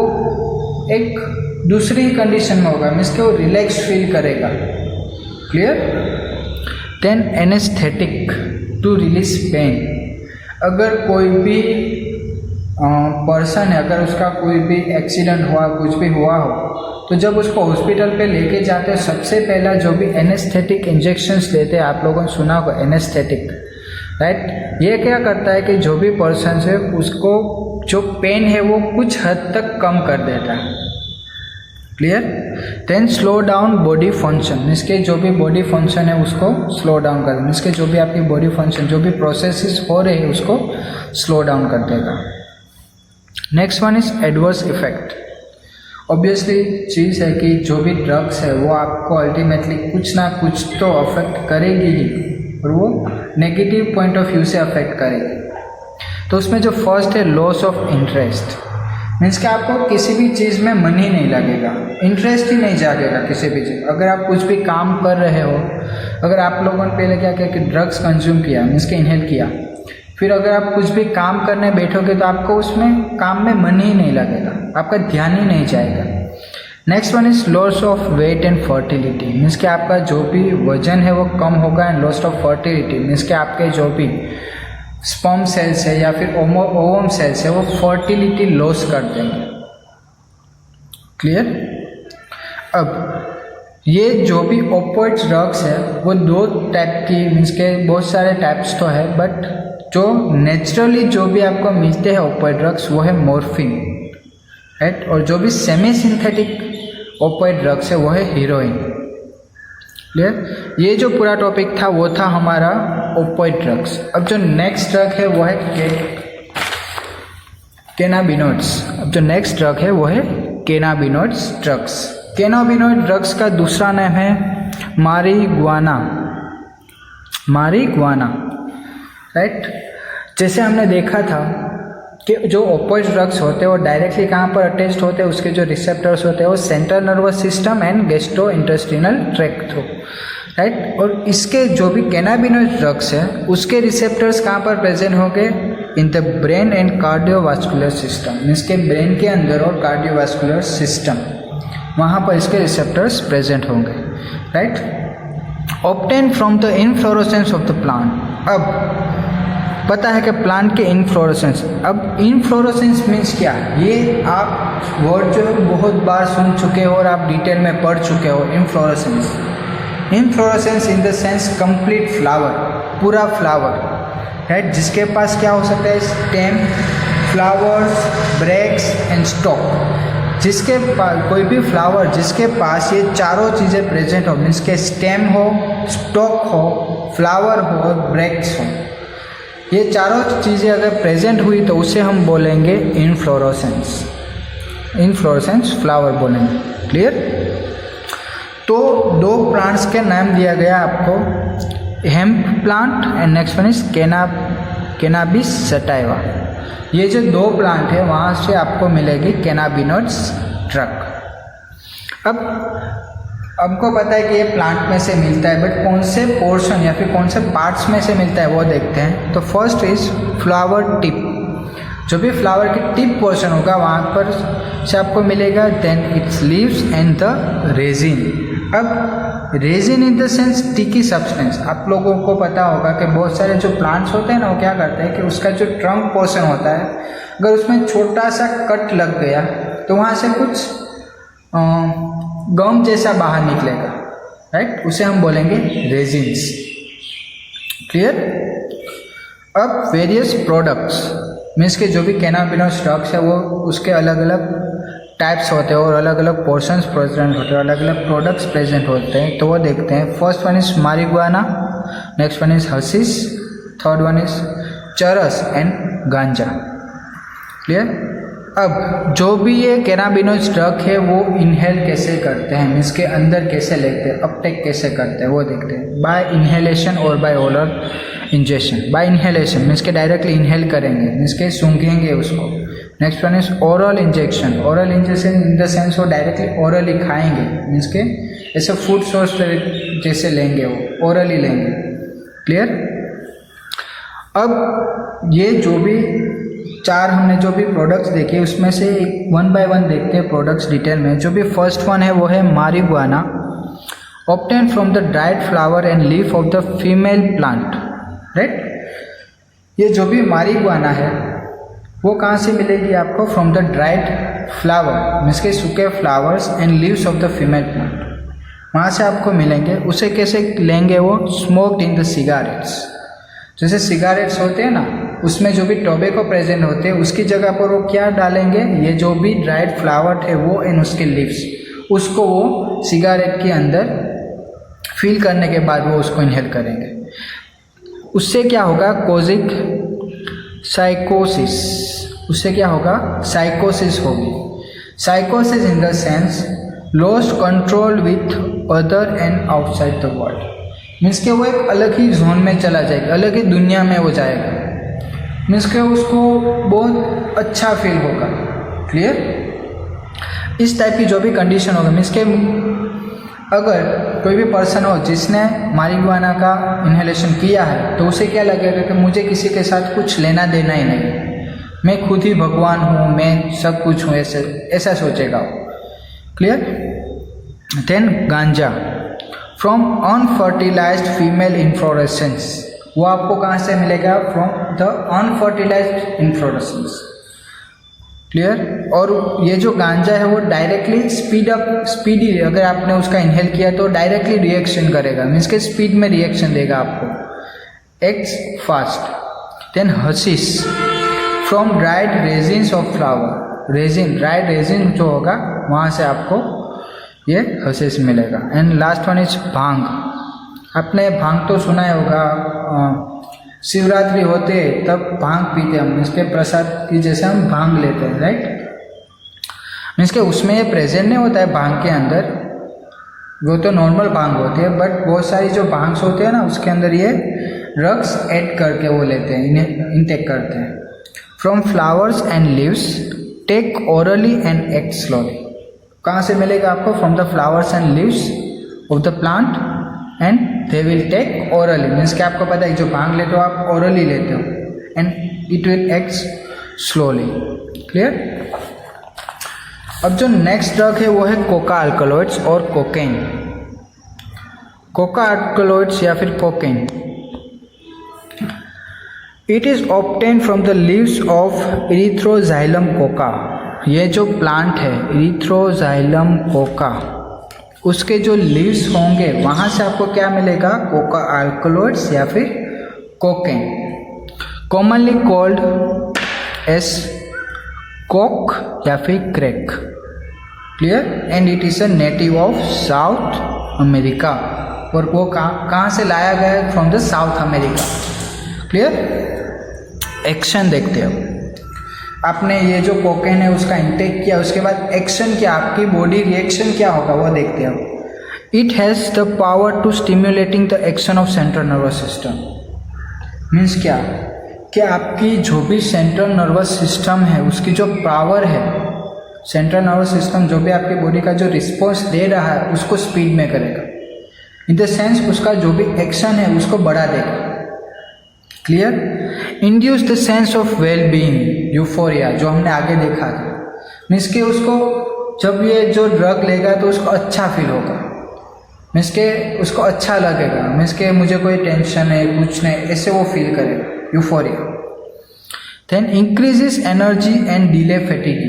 एक दूसरी कंडीशन में होगा, मीन्स के वो रिलैक्स फील करेगा, clear. Then anaesthetic to release pain, अगर कोई भी पर्सन है, अगर उसका कोई भी एक्सीडेंट हुआ, कुछ भी हुआ हो, तो जब उसको हॉस्पिटल पे लेके जाते हैं सबसे पहला जो भी एनेस्थेटिक इंजेक्शंस लेते हैं, आप लोगों ने सुना होगा एनेस्थेटिक, राइट। ये क्या करता है कि जो भी पर्सन है उसको जो पेन है वो कुछ हद तक कम कर देता है, clear. Then slow down body function, means के जो भी बॉडी फंक्शन है उसको स्लो डाउन कर, मीन्स के जो भी आपकी बॉडी फंक्शन, जो भी प्रोसेसेस हो रहे हैं उसको स्लो डाउन कर देगा। Next one is adverse effect. Obviously चीज़ है कि जो भी ड्रग्स है वो आपको अल्टीमेटली कुछ ना कुछ तो अफेक्ट करेगी ही, और वो नेगेटिव पॉइंट ऑफ व्यू से अफेक्ट करेगी। तो उसमें जो फर्स्ट है लॉस ऑफ इंटरेस्ट, मीन्स कि आपको किसी भी चीज़ में मन ही नहीं लगेगा, इंटरेस्ट ही नहीं जागेगा किसी भी चीज़। अगर आप कुछ भी काम कर रहे हो, अगर आप लोगों ने पहले क्या किया कि ड्रग्स कंज्यूम किया, मीन्स के इनहेल किया, फिर अगर आप कुछ भी काम करने बैठोगे तो आपको उसमें काम में मन ही नहीं लगेगा, आपका ध्यान ही नहीं जाएगा। Next one is loss of weight and fertility, means कि आपका जो भी वजन है वो कम होगा, and loss of fertility means कि आपके जो भी स्पर्म सेल्स है या फिर ओवम सेल्स है वो फर्टिलिटी लॉस कर देंगे, क्लियर। अब ये जो भी ओपियोइड ड्रग्स है वो दो टाइप की, मीन्स के बहुत सारे टाइप्स तो है, बट जो नेचुरली जो भी आपको मिलते हैं ओपियोइड ड्रग्स वो है मॉर्फिन, राइट। और जो भी सेमी सिंथेटिक ओपियोइड ड्रग्स है वो है हीरोइन, क्लियर। ये जो पूरा टॉपिक था वो था हमारा ओपियोइड ड्रग्स। अब जो नेक्स्ट ड्रग है वो है कैनाबिनॉइड्स। अब जो नेक्स्ट ड्रग है वो है कैनाबिनॉइड्स ड्रग्स। कैनाबिनॉइड ड्रग्स का दूसरा नाम है मारिजुआना, मारिजुआना, राइट। जैसे हमने देखा था कि जो ओपियोइड ड्रग्स होते हैं वो डायरेक्टली कहाँ पर अटैच्ड होते हैं, उसके जो रिसेप्टर्स होते हैं वो central nervous system and gastro intestinal tract through, right. और इसके जो भी कैनाबिनॉइड ड्रग्स है उसके रिसेप्टर्स कहाँ पर प्रेजेंट होंगे, in the brain and cardiovascular system, means के ब्रेन के अंदर और कार्डियोवास्कुलर सिस्टम, वहाँ पर इसके रिसेप्टर्स प्रेजेंट होंगे, right. Obtain from the inflorescence of the plant. अब पता है कि प्लांट के इनफ्लोरेसेंस, अब इनफ्लोरेसेंस मीन्स क्या, ये आप वर्ड जो बहुत बार सुन चुके हो और आप डिटेल में पढ़ चुके हो। Inflorescence, inflorescence in the sense complete flower, पूरा फ्लावर, राइट, जिसके पास क्या हो सकता है, stem, flowers, bracts and stalk. जिसके पास कोई भी फ्लावर जिसके पास ये चारों चीज़ें प्रेजेंट हो, मीन्स के स्टेम हो, स्टॉक हो, फ्लावर हो और ब्रेक्स हो, ये चारों चीज़ें अगर प्रेजेंट हुई तो उसे हम बोलेंगे इनफ्लोरेसेंस, इनफ्लोरेसेंस फ्लावर बोलेंगे, क्लियर। तो दो प्लांट्स के नाम दिया गया आपको, hemp plant and next one is cannabis sativa. ये जो दो प्लांट है वहाँ से आपको मिलेगी कैनाबिनॉइड्स ड्रग। अब हमको पता है कि ये प्लांट में से मिलता है, बट कौन से पोर्शन या फिर कौन से पार्ट्स में से मिलता है वो देखते हैं। तो फर्स्ट इज फ्लावर टिप, जो भी फ्लावर की टिप पोर्शन होगा वहाँ पर से आपको मिलेगा। Then it's leaves and the resin. अब resin in the sense sticky substance, आप लोगों को पता होगा कि बहुत सारे जो प्लांट्स होते हैं ना वो क्या करते हैं कि उसका जो ट्रंक पोर्शन होता है अगर उसमें छोटा सा कट लग गया तो वहाँ से कुछ गम जैसा बाहर निकलेगा, राइट, उसे हम बोलेंगे रेजिन्स, क्लियर। अब वेरियस प्रोडक्ट्स, मीन्स के जो भी कैनाबिनॉइड ड्रग्स है वो उसके अलग अलग टाइप्स होते हैं और अलग अलग पोर्शंस प्रेजेंट होते हैं, अलग अलग प्रोडक्ट्स प्रेजेंट होते हैं, तो वो देखते हैं। First one is marijuana, next one is hashish, third one is चरस एंड गांजा। क्लियर। अब जो भी ये कैनाबिनॉइड ड्रग है वो इनहेल कैसे करते हैं, मीन्स के अंदर कैसे लेते हैं, अपटेक कैसे करते हैं वो देखते हैं। बाय इनहेलेशन और by oral injection. By inhalation means के डायरेक्टली इनहेल करेंगे, मीन्स के सूंघेंगे उसको। Next one is oral injection. Oral injection in the sense वो डायरेक्टली ओरली खाएंगे, मीन्स के ऐसे फूड सोर्स जैसे लेंगे, वो ओरली लेंगे। क्लियर। अब ये जो भी चार हमने जो भी प्रोडक्ट्स देखे उसमें से वन बाय वन देखते हैं प्रोडक्ट्स डिटेल में। जो भी फर्स्ट वन है वो है marijuana, obtain from the dried flower and leaf of the female plant. Right. ये जो भी मारिजुआना है वो कहाँ से मिलेगी आपको? From the dried flower, means के सूखे flowers and leaves of the female plant, वहाँ से आपको मिलेंगे। उसे कैसे लेंगे? वो स्मोक्ड इन द सिगारेट्स। जैसे सिगारेट्स होते हैं ना, उसमें जो भी टोबैको प्रेजेंट होते हैं उसकी जगह पर वो क्या डालेंगे? ये जो भी ड्राइड फ्लावर है वो एंड उसके लीव्स, उसको वो सिगारेट के अंदर फिल करने के बाद वो उसको इनहेल करेंगे। उससे क्या होगा? कोजिक साइकोसिस। उससे क्या होगा? साइकोसिस होगी। साइकोसिस इन the sense lost control with other and outside the world, means के वो एक अलग ही जोन में चला जाएगा, अलग ही दुनिया में वो जाएगा, मीन्स के उसको बहुत अच्छा फील होगा। क्लियर। इस टाइप की जो भी कंडीशन होगा, मीन्स के अगर कोई भी पर्सन हो जिसने मारिजुआना का इन्हेलेशन किया है तो उसे क्या लगेगा कि मुझे किसी के साथ कुछ लेना देना ही नहीं, मैं खुद ही भगवान हूँ, मैं सब कुछ हूँ, ऐसा सोचेगा। क्लियर। देन गांजा, फ्रॉम अनफर्टिलाइज्ड फीमेल इन्फ्लोरेसेंस। वो आपको कहाँ से मिलेगा? From the unfertilised inflorescence. Clear. और ये जो गांजा है वो डायरेक्टली स्पीडी, अगर आपने उसका इनहेल किया तो डायरेक्टली रिएक्शन करेगा, मीन्स के स्पीड में रिएक्शन देगा आपको, acts fast. Then hashish, from dried resins of flower. Resin, dried resin जो होगा वहाँ से आपको ये हशीश मिलेगा। And last one is bhang. आपने भांग तो सुना ही होगा, शिवरात्रि होते तब भांग पीते हम, इसके प्रसाद की जैसे हम भांग लेते हैं। राइट। मीन्स के उसमें ये प्रेजेंट नहीं होता है भांग के अंदर, वो तो नॉर्मल भांग होती है, बट बहुत सारी जो भांग्स होते हैं ना उसके अंदर ये ड्रग्स ऐड करके वो लेते हैं, इन्हें इनटेक करते हैं। From flowers and leaves, take orally and act slowly. कहाँ से मिलेगा आपको? From the flowers and leaves of the plant and they will take orally, means कि आपको पता है जो भांग लेते हो आप ओरली लेते हो, and it will act slowly. Clear. अब जो नेक्स्ट ड्रग है वो है कोका अल्कलॉइड्स और कोकेन। कोका अल्कलॉइड्स या फिर cocaine, it is obtain from the leaves of Erythroxylum Coca. ये जो प्लांट है इरिथ्रोजाइलम कोका, उसके जो लीव्स होंगे वहाँ से आपको क्या मिलेगा? कोका अल्कलॉइड्स या फिर cocaine, commonly called S Coke या फिर crack. Clear. And it is a native of south America, और वो कहाँ से लाया गया है? From the south America. Clear. Action देखते हो, आपने ये जो कोकेन है उसका इंटेक किया, उसके बाद एक्शन क्या, आपकी बॉडी रिएक्शन क्या होगा वो देखते हो। It has the power to stimulating the action of central nervous system. Means क्या कि आपकी जो भी सेंट्रल नर्वस सिस्टम है उसकी जो पावर है, सेंट्रल नर्वस सिस्टम जो भी आपकी बॉडी का जो रिस्पॉन्स दे रहा है उसको स्पीड में करेगा, इन द सेंस उसका जो भी एक्शन है उसको बढ़ा देगा। Clear. Induce the sense of well being, euphoria, जो हमने आगे देखा था, मीन्स के उसको जब ये जो ड्रग लेगा तो उसको अच्छा फील होगा, मीन्स के उसको अच्छा लगेगा, मीन्स के मुझे कोई टेंशन है कुछ नहीं, ऐसे वो फील करेगा, euphoria. Then increases energy and delay fatigue,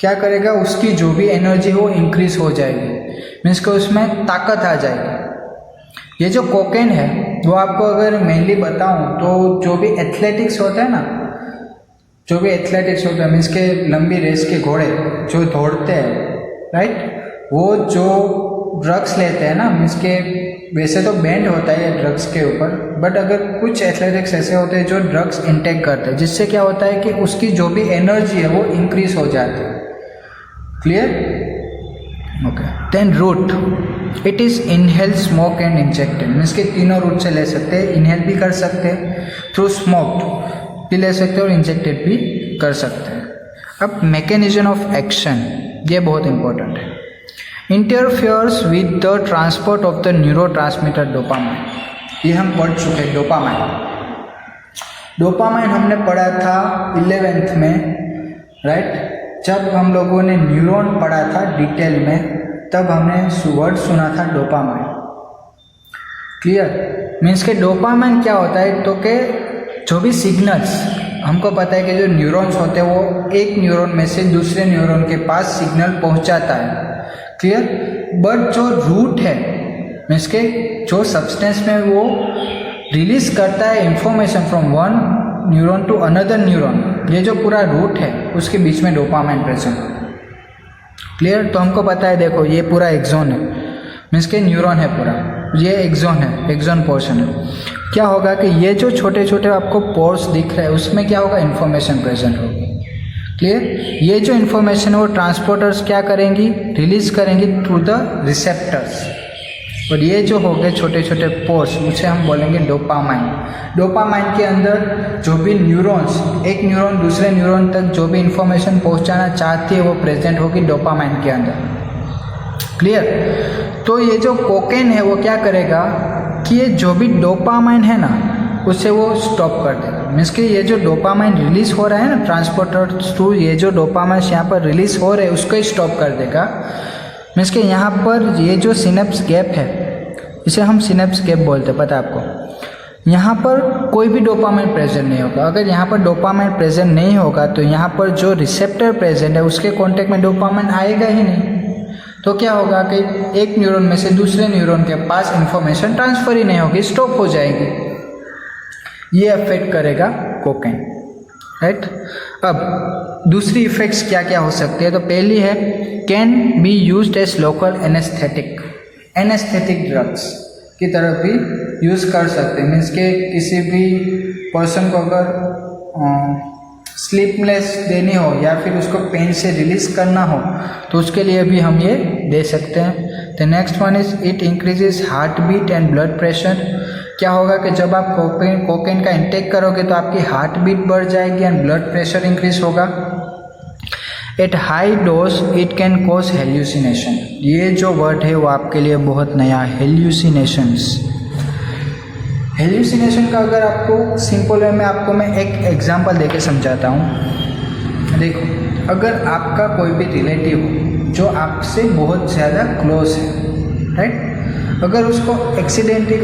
क्या करेगा? उसकी जो भी एनर्जी हो इंक्रीज हो जाएगी, मीन्स के उसमें ताकत आ जाएगी। ये जो कोकेन है वो आपको अगर मेनली बताऊं तो जो भी एथलेटिक्स होता है ना, जो भी एथलेटिक्स होते हैं, मीन्स के लंबी रेस के घोड़े जो दौड़ते हैं, राइट, वो जो ड्रग्स लेते हैं ना, मीन्स के वैसे तो बैंड होता है ये ड्रग्स के ऊपर, बट अगर कुछ एथलेटिक्स ऐसे होते हैं जो ड्रग्स इंटेक करते हैं, जिससे क्या होता है कि उसकी जो भी एनर्जी है वो इंक्रीज हो जाती है। Clear? Okay. Then route, it is inhale, smoke and injected, means के तीनों रूट से ले सकते हैं। इनहेल भी कर सकते हैं, थ्रू स्मोक्ड भी ले सकते हैं और इंजेक्टेड भी कर सकते हैं। अब मैकेनिज्म ऑफ एक्शन, ये बहुत इंपॉर्टेंट है। Interferes with the transport of the neurotransmitter dopamine, ये हम पढ़ चुके हैं। डोपामाइन हमने पढ़ा था 11th में, राइट, जब हम लोगों ने न्यूरॉन पढ़ा था डिटेल में, तब हमने वर्ड सुना था डोपामाइन। क्लियर? मीन्स के डोपामाइन क्या होता है, तो के जो भी सिग्नल्स, हमको पता है कि जो न्यूरॉन्स होते हैं वो एक न्यूरॉन में से दूसरे न्यूरॉन के पास सिग्नल पहुंचाता है। क्लियर? बट जो रूट है, मीन्स के जो सब्सटेंस में वो रिलीज करता है information from one neuron to another neuron, ये जो पूरा रूट है उसके बीच में डोपामाइन प्रेजेंट है। क्लियर? तो हमको पता है, देखो ये पूरा एक्सोन है, मीन्स के न्यूरॉन है पूरा, ये एक्सोन है, एक्सोन पोर्शन है। क्या होगा कि ये जो छोटे छोटे आपको पोर्स दिख रहे हैं उसमें क्या होगा, इन्फॉर्मेशन प्रेजेंट होगी। क्लियर? ये जो इन्फॉर्मेशन है वो ट्रांसपोर्टर्स क्या करेंगी, रिलीज करेंगी थ्रू द रिसेप्टर्स, और ये जो हो गए छोटे छोटे पोर्स, उसे हम बोलेंगे डोपामाइन। डोपामाइन के अंदर जो भी न्यूरॉन्स, एक न्यूरॉन दूसरे न्यूरॉन तक जो भी इंफॉर्मेशन पहुंचाना चाहती है वो प्रेजेंट होगी डोपामाइन के अंदर। क्लियर? तो ये जो कोकेन है वो क्या करेगा कि ये जो भी डोपामाइन है ना उसे वो स्टॉप कर देगा। मीन्स कि ये जो डोपामाइन रिलीज हो रहा है ना ट्रांसपोर्टर थ्रू, ये जो डोपामाइन यहाँ पर रिलीज हो रहे हैं उसको ही स्टॉप कर देगा। मीन्स कि यहाँ पर ये जो सिनेप्स गैप है, इसे हम सिनेप्स गैप बोलते हैं, पता है आपको। यहाँ पर कोई भी डोपामाइन प्रेजेंट नहीं होगा। अगर यहाँ पर डोपामाइन प्रेजेंट नहीं होगा तो यहाँ पर जो रिसेप्टर प्रेजेंट है उसके कॉन्टेक्ट में डोपामाइन आएगा ही नहीं। तो क्या होगा कि एक न्यूरॉन में से दूसरे न्यूरॉन के पास इंफॉर्मेशन ट्रांसफर ही नहीं होगी, स्टॉप हो जाएगी। ये अफेक्ट करेगा कोकेन, राइट। अब दूसरी इफेक्ट्स क्या क्या हो सकती है, तो पहली है can be used as local anaesthetic drugs की तरह भी यूज़ कर सकते हैं। मीन्स के किसी भी पर्सन को अगर स्लीपलेस देनी हो या फिर उसको पेन से रिलीज करना हो तो उसके लिए भी हम ये दे सकते हैं। The next one is it increases heart beat and blood pressure. क्या होगा कि जब आप कोकेन का इंटेक करोगे तो आपकी हार्ट बीट बढ़ जाएगी एंड ब्लड प्रेशर इंक्रीज होगा। At high dose it can cause hallucination. ये जो वर्ड है वो आपके लिए बहुत नया, हेल्यूसिनेशंस। हेल्यूसिनेशन का अगर आपको सिंपल वे में आपको मैं एक एग्जांपल देके समझाता हूँ। देखो, अगर आपका कोई भी रिलेटिव हो जो आपसे बहुत ज़्यादा क्लोज है, राइट, अगर उसको एक्सीडेंटली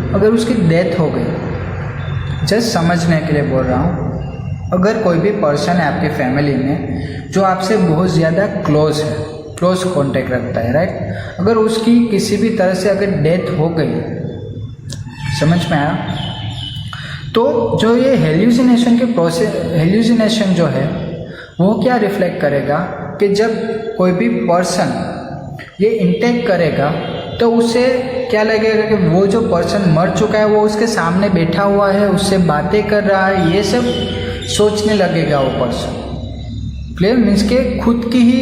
अगर उसकी डेथ हो गई, जस्ट समझने के लिए बोल रहा हूँ, अगर कोई भी पर्सन है आपके फैमिली में जो आपसे बहुत ज़्यादा क्लोज है, क्लोज कॉन्टेक्ट रखता है, राइट, अगर उसकी किसी भी तरह से अगर डेथ हो गई, समझ में आया, तो जो ये हेल्यूसिनेशन के प्रोसेस, हेल्यूसिनेशन जो है वो क्या रिफ्लेक्ट करेगा कि जब कोई भी पर्सन ये इंटेक करेगा तो उसे क्या लगेगा कि वो जो पर्सन मर चुका है वो उसके सामने बैठा हुआ है, उससे बातें कर रहा है, ये सब सोचने लगेगा वो पर्सन। क्लियर? मीन्स के खुद की ही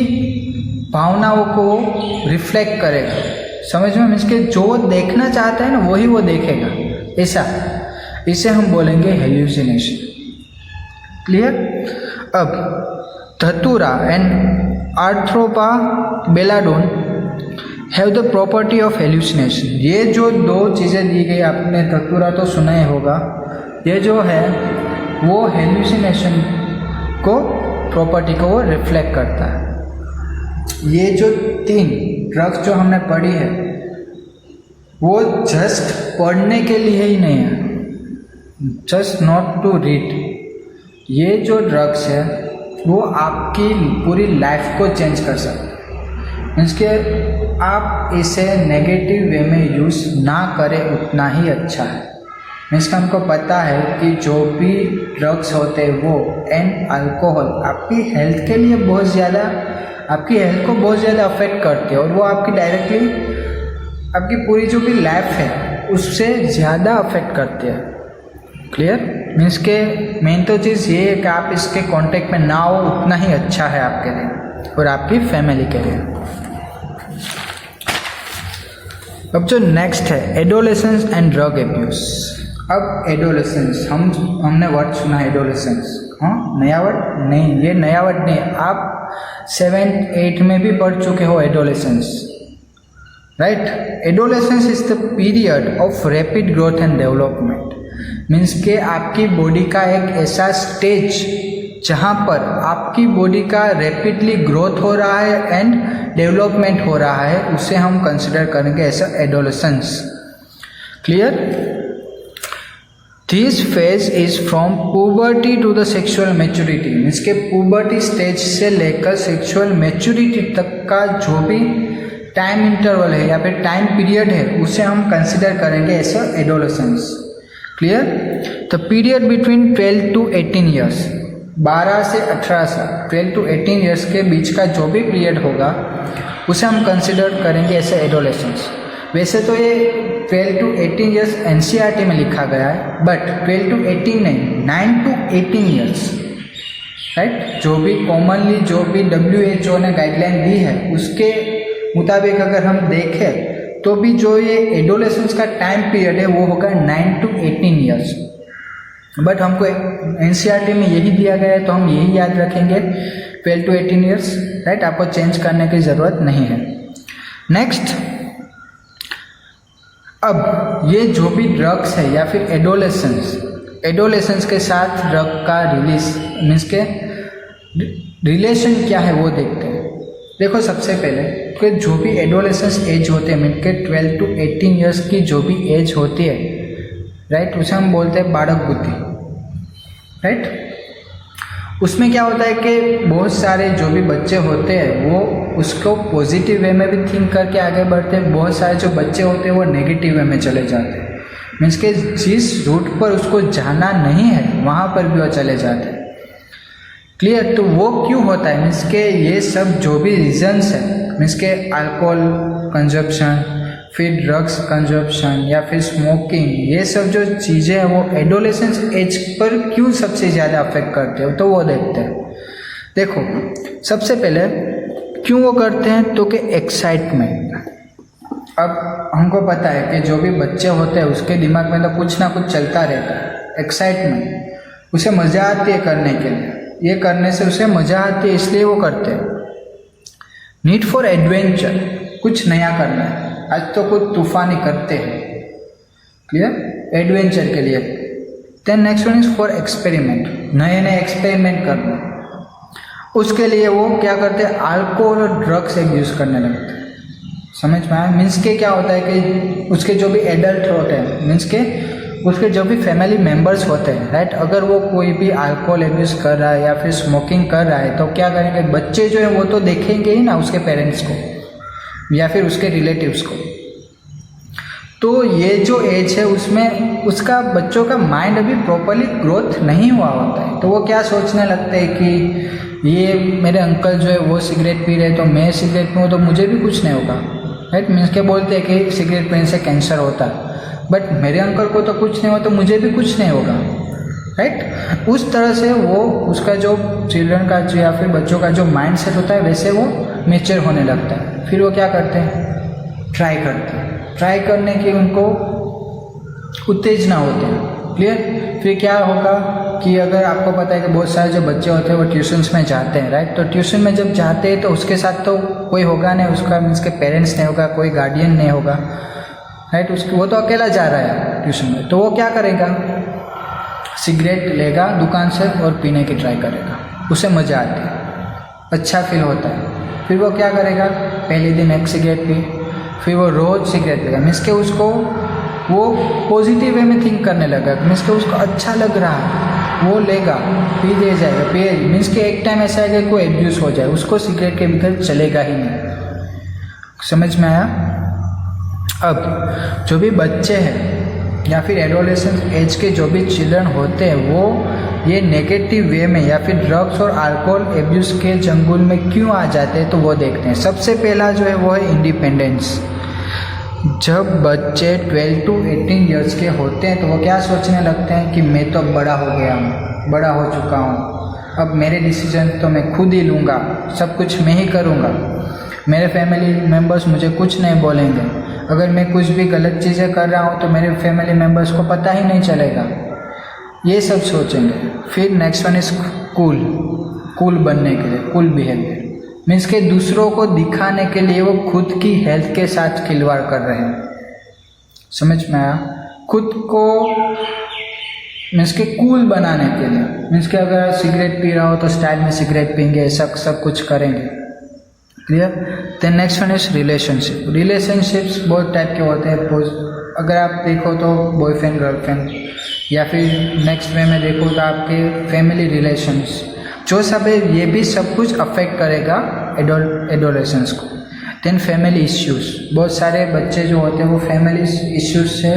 भावनाओं को रिफ्लेक्ट करेगा, समझ में? मीन्स के जो देखना चाहता है ना वही वो देखेगा, ऐसा, इसे हम बोलेंगे हेल्यूसिनेशन। क्लियर? अब datura and atropa belladonna have the property of hallucination. ये जो दो चीज़ें दी गई, आपने धतूरा तो सुना ही होगा, ये जो है वो हेल्यूसिनेशन को, प्रॉपर्टी को वो रिफ्लेक्ट करता है। ये जो 3 ड्रग्स जो हमने पढ़ी है वो जस्ट पढ़ने के लिए ही नहीं है, जस्ट नॉट टू रीड। ये जो ड्रग्स है वो आपकी पूरी लाइफ को चेंज कर सकते हैं। मीन्स के आप इसे नेगेटिव वे में यूज़ ना करें उतना ही अच्छा है। मीन्स का हमको पता है कि जो भी ड्रग्स होते हैं वो एंड अल्कोहल आपकी हेल्थ के लिए बहुत ज़्यादा, आपकी हेल्थ को बहुत ज़्यादा अफेक्ट करते हैं और वो आपकी डायरेक्टली आपकी पूरी जो भी लाइफ है उससे ज़्यादा अफेक्ट करते हैं। क्लियर? मीन्स के मेन तो चीज़ ये है कि आप इसके कांटेक्ट में ना हो, उतना ही अच्छा है आपके लिए और आपकी फैमिली के लिए। अब जो नेक्स्ट है एडोलेसेंस एंड ड्रग एब्यूज। अब एडोलेसेंस हमने वर्ड सुना है एडोलेसेंस, हाँ नया वर्ड नहीं, ये नया वर्ड नहीं, आप 7th 8th में भी पढ़ चुके हो adolescence, right? Adolescence is the period of rapid growth and development. Means के आपकी बॉडी का एक ऐसा स्टेज जहाँ पर आपकी बॉडी का रैपिडली ग्रोथ हो रहा है एंड डेवलपमेंट हो रहा है, उसे हम कंसिडर करेंगे ऐसा adolescence. Clear? This phase is from puberty to the sexual maturity. Means के पुबर्टी स्टेज से लेकर सेक्सुअल मैच्योरिटी तक का जो भी टाइम इंटरवल है या फिर टाइम पीरियड है उसे हम कंसिडर करेंगे ऐसा adolescence. Clear? The period between 12 to 18 years, 12 से 18 साल, 12 to 18 ईयर्स के बीच का जो भी पीरियड होगा उसे हम कंसिडर करेंगे ऐसे एडोलेसेंस। वैसे तो ये 12 to 18 ईयर्स NCERT में लिखा गया है, बट 12 to 18 नहीं, 9 to 18 ईयर्स, राइट? जो भी कॉमनली जो भी WHO ने गाइडलाइन दी है उसके मुताबिक अगर हम देखें तो भी जो ये एडोलेसेंस का टाइम पीरियड है वो होगा 9 to 18 ईयर्स। बट हमको NCERT में यही दिया गया है तो हम यही याद रखेंगे 12 to 18 ईयर्स, राइट? आपको चेंज करने की ज़रूरत नहीं है। नेक्स्ट, अब ये जो भी ड्रग्स है या फिर एडोलेसेंस के साथ ड्रग का रिलीज मीन्स के रिलेशन क्या है वो देखते हैं। देखो सबसे पहले कि जो भी एडोलेसेंस एज होते हैं मीन के 12 to 18 ईयर्स की जो भी एज होती है, राइट, उसे हम बोलते हैं बालक बुद्धि, राइट? उसमें क्या होता है कि बहुत सारे जो भी बच्चे होते हैं वो उसको पॉजिटिव वे में भी थिंक करके आगे बढ़ते हैं, बहुत सारे जो बच्चे होते हैं वो नेगेटिव वे में चले जाते हैं। मीन्स के जिस रूट पर उसको जाना नहीं है वहाँ पर भी वो चले जाते हैं। क्लियर? तो वो क्यों होता है? मीन्स के ये सब जो भी रीजन्स है, मीन्स के अल्कोहल कंजप्शन, फिर ड्रग्स कंजप्शन या फिर स्मोकिंग, ये सब जो चीज़ें हैं वो एडोलेसेंस एज पर क्यों सबसे ज़्यादा अफेक्ट करते हो तो वो देखते हैं। देखो सबसे पहले क्यों वो करते हैं तो कि एक्साइटमेंट। अब हमको पता है कि जो भी बच्चे होते हैं उसके दिमाग में तो कुछ ना कुछ चलता रहता है, एक्साइटमेंट, उसे मज़ा आती है करने के लिए, ये करने से उसे मज़ा आती है इसलिए वो करते हैं। नीड फॉर एडवेंचर, कुछ नया करना है, आज तो कुछ तूफानी करते हैं। क्लियर? एडवेंचर के लिए। Then next one is for experiment, नए नए एक्सपेरिमेंट करना, उसके लिए वो क्या करते हैं अल्कोहल और ड्रग्स यूज़ करने लगते हैं। समझ में आया? मीन्स के क्या होता है कि उसके जो भी एडल्ट होते हैं, मीन्स के उसके जो भी फैमिली मेम्बर्स होते हैं, राइट, अगर वो कोई भी अल्कोहल एब्यूज़ कर रहा है या फिर स्मोकिंग कर रहा है तो क्या करेंगे, बच्चे जो है वो तो देखेंगे ही ना उसके पेरेंट्स को या फिर उसके रिलेटिव्स को। तो ये जो एज है उसमें उसका बच्चों का माइंड अभी प्रॉपरली ग्रोथ नहीं हुआ होता है, तो वो क्या सोचने लगते हैं कि ये मेरे अंकल जो है वो सिगरेट पी रहे तो मैं सिगरेट पीऊँ तो मुझे भी कुछ नहीं होगा, राइट? मीन्स के बोलते हैं कि सिगरेट पीने से कैंसर होता है, बट मेरे अंकल को तो कुछ नहीं हुआ तो मुझे भी कुछ नहीं होगा, राइट? उस तरह से वो उसका जो चिल्ड्रन का जो या फिर बच्चों का जो माइंड सेट होता है वैसे वो मेच्योर होने लगता है। फिर वो क्या करते हैं, ट्राई करते हैं, ट्राई करने की उनको उत्तेजना होती है। क्लियर? फिर क्या होगा कि अगर आपको पता है कि बहुत सारे जो बच्चे होते हैं वो ट्यूशन्स में जाते हैं, राइट? तो ट्यूशन में जब जाते हैं तो उसके साथ तो कोई होगा नहीं, उसका मीन्स के पेरेंट्स नहीं होगा, कोई गार्डियन नहीं होगा, राइट? उसको वो तो अकेला जा रहा है ट्यूशन में, तो वो क्या करेगा, सिगरेट लेगा दुकान से और पीने की ट्राई करेगा, उसे मज़ा आती है, अच्छा फील होता है। फिर वो क्या करेगा, पहले दिन एक सिगरेट पी, फिर वो रोज़ सिगरेट लेगा, मीन्स के उसको वो पॉजिटिव वे में थिंक करने लगा, मीन्स के उसको अच्छा लग रहा है, वो लेगा, पी दे जाएगा, पी, मीन्स के एक टाइम ऐसा है कि कोई एब्यूज़ हो जाए, उसको सिगरेट के बगैर चलेगा ही नहीं। समझ में आया? अब जो भी बच्चे हैं या फिर एडोलेसेंस एज के जो भी चिल्ड्रन होते हैं वो ये नेगेटिव वे में या फिर ड्रग्स और अल्कोहल एब्यूज़ के चंगुल में क्यों आ जाते हैं, तो वो देखते हैं। सबसे पहला जो है वो है इंडिपेंडेंस। जब बच्चे 12 to 18 ईयर्स के होते हैं तो वो क्या सोचने लगते हैं कि मैं तो बड़ा हो गया हूँ, बड़ा हो चुका हूँ, अब मेरे डिसीजन तो मैं खुद ही लूँगा, सब कुछ मैं ही करूँगा, मेरे फैमिली मेम्बर्स मुझे कुछ नहीं बोलेंगे, अगर मैं कुछ भी गलत चीज़ें कर रहा हूँ तो मेरे फैमिली मेम्बर्स को पता ही नहीं चलेगा, ये सब सोचेंगे। फिर नेक्स्ट वन इज कूल बनने के लिए, कूल बिहेवियर मीन्स के दूसरों को दिखाने के लिए वो खुद की हेल्थ के साथ खिलवाड़ कर रहे हैं। समझ में आया? खुद को मीन्स के कूल बनाने के लिए, मीन्स के अगर सिगरेट पी रहा हो तो स्टाइल में सिगरेट पीएंगे, सब कुछ करेंगे। Clear? Then next one is relationship. Relationships बहुत टाइप के होते हैं। अगर आप देखो तो बॉयफ्रेंड गर्लफ्रेंड, या फिर नेक्स्ट वे में देखो तो आपके फैमिली रिलेशंस, जो सब है ये भी सब कुछ अफेक्ट करेगा एडोलेसेंस को। देन फैमिली इश्यूज़, बहुत सारे बच्चे जो होते हैं वो फैमिली इश्यूज से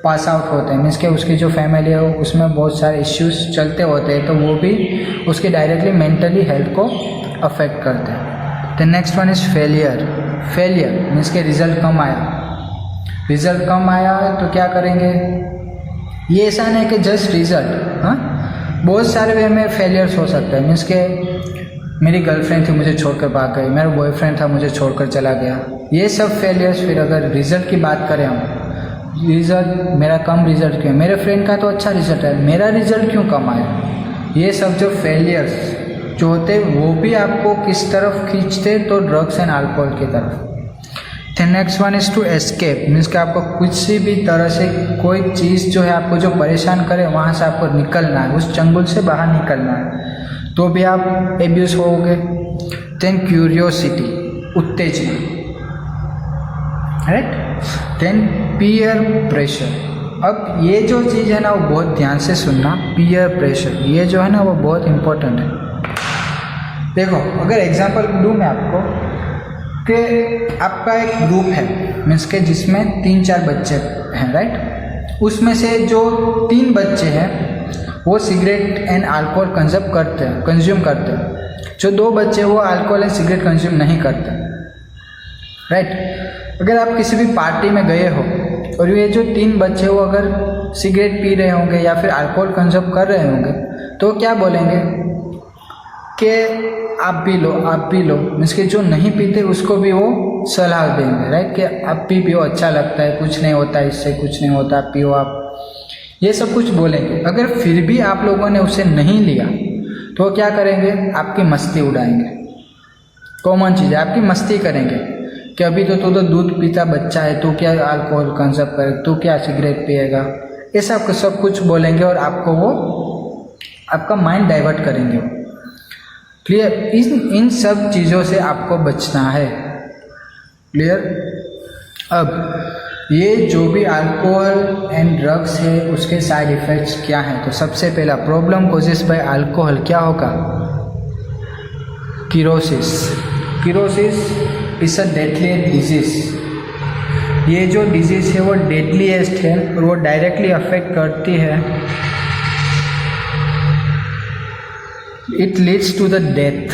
पास आउट होते हैं, मीन्स के उसकी जो फैमिली है उसमें बहुत सारे इश्यूज चलते होते हैं, तो वो भी उसकी डायरेक्टली मेंटली हेल्थ को अफेक्ट करते हैं। Then next one is failure means के रिजल्ट कम आया तो क्या करेंगे, ये ऐसा नहीं कि जस्ट रिजल्ट, हाँ बहुत सारे वे में फेलियर्स हो सकता है। मीन्स के मेरी गर्लफ्रेंड थी मुझे छोड़कर भाग गई, मेरा बॉयफ्रेंड था मुझे छोड़कर चला गया, ये सब फेलियर्स। फिर अगर रिजल्ट की बात करें हम, रिजल्ट मेरा कम रिजल्ट क्यों, मेरे फ्रेंड का तो अच्छा रिजल्ट है, मेरा रिजल्ट क्यों कम आया, ये सब जो फेलियर्स जो होते वो भी आपको किस तरफ खींचते, तो ड्रग्स एंड अल्कोहल की तरफ। Then next one is to escape means कि आपको कुछ भी तरह से कोई चीज़ जो है आपको जो परेशान करे वहाँ से आपको निकलना है, उस चंगुल से बाहर निकलना है, तो भी आप एब्यूज होगे। देन क्यूरियोसिटी, उत्तेजना, राइट। Then peer pressure. अब ये जो चीज़ है ना वो बहुत ध्यान से सुनना, पीयर प्रेशर ये जो है ना वो बहुत इम्पोर्टेंट है। देखो अगर एग्जांपल दूँ मैं आपको कि आपका एक ग्रुप है मीन्स के जिसमें 3-4 बच्चे हैं, राइट। उसमें से जो 3 बच्चे हैं वो सिगरेट एंड अल्कोहल कंज्यूम करते हैं, जो 2 बच्चे वो अल्कोहल एंड सिगरेट कंज्यूम नहीं करते, राइट। अगर आप किसी भी पार्टी में गए हो और ये जो 3 बच्चे वो अगर सिगरेट पी रहे होंगे या फिर अल्कोहल कंज्यूम कर रहे होंगे तो क्या बोलेंगे कि आप पी लो मीन्स कि जो नहीं पीते उसको भी वो सलाह देंगे, राइट, कि आप पियो अच्छा लगता है, कुछ नहीं होता, इससे कुछ नहीं होता, पियो आप, ये सब कुछ बोलेंगे। अगर फिर भी आप लोगों ने उसे नहीं लिया तो क्या करेंगे, आपकी मस्ती उड़ाएंगे। कॉमन चीज़ है, आपकी मस्ती करेंगे कि अभी तो तू तो दूध पीता बच्चा है, तू क्या अल्कोहल कंज्यूम करे, तू क्या सिगरेट पिएगा, ये सब कुछ बोलेंगे और आपको वो आपका माइंड डाइवर्ट करेंगे। क्लियर? इन सब चीज़ों से आपको बचना है। क्लियर? अब ये जो भी अल्कोहल एंड ड्रग्स है उसके साइड इफ़ेक्ट्स क्या हैं, तो सबसे पहला प्रॉब्लम कॉजेस बाय अल्कोहल क्या होगा, किरोसिस इज़ अ डेडली डिजीज़। ये जो डिजीज़ है वो डेडलीएस्ट है और वो डायरेक्टली अफेक्ट करती है, it leads to the death,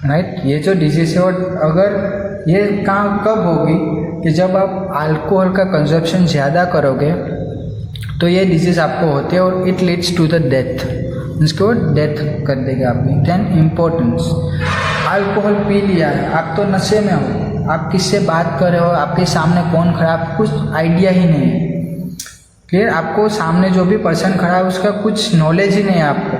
right. ये जो डिजीज़ है अगर ये कब होगी कि जब आप अल्कोहल का कंजप्शन ज़्यादा करोगे तो ये डिजीज़ आपको होती है और it leads to the death, इसको डेथ कर देगा आपकी। देन इम्पोर्टेंस, अल्कोहल पी लिया है, आप तो नशे में हो, आप किससे बात कर रहे हो, आपके सामने कौन खड़ा, आपको कुछ आइडिया ही नहीं है। क्लियर? आपको सामने जो भी पर्सन खड़ा है उसका कुछ नॉलेज ही नहीं है आपको,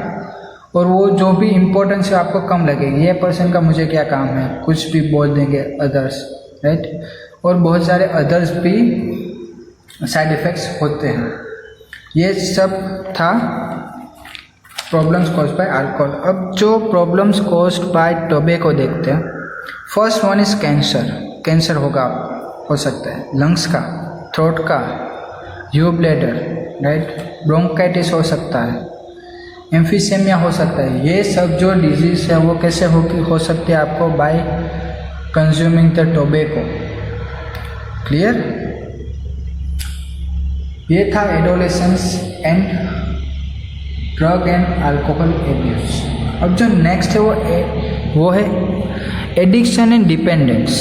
और वो जो भी इम्पोर्टेंस है आपको कम लगेगी, ये पर्सन का मुझे क्या काम है, कुछ भी बोल देंगे अदर्स, राइट। और बहुत सारे अदर्स भी साइड इफ़ेक्ट्स होते हैं। ये सब था प्रॉब्लम्स कॉज्ड बाय अल्कोहल। अब जो प्रॉब्लम्स कॉज्ड बाय टोबैको देखते हैं। फर्स्ट वन इज़ कैंसर हो सकता है लंग्स का, थ्रोट का, यू ब्लैडर, राइट, ब्रोंकाइटिस हो सकता है, एम्फीसेमिया हो सकता है। ये सब जो डिजीज़ है वो कैसे हो सकती है आपको, bye consuming the tobacco. Clear? ये था adolescence and drug and alcohol abuse. अब जो नेक्स्ट है वो है addiction and dependence.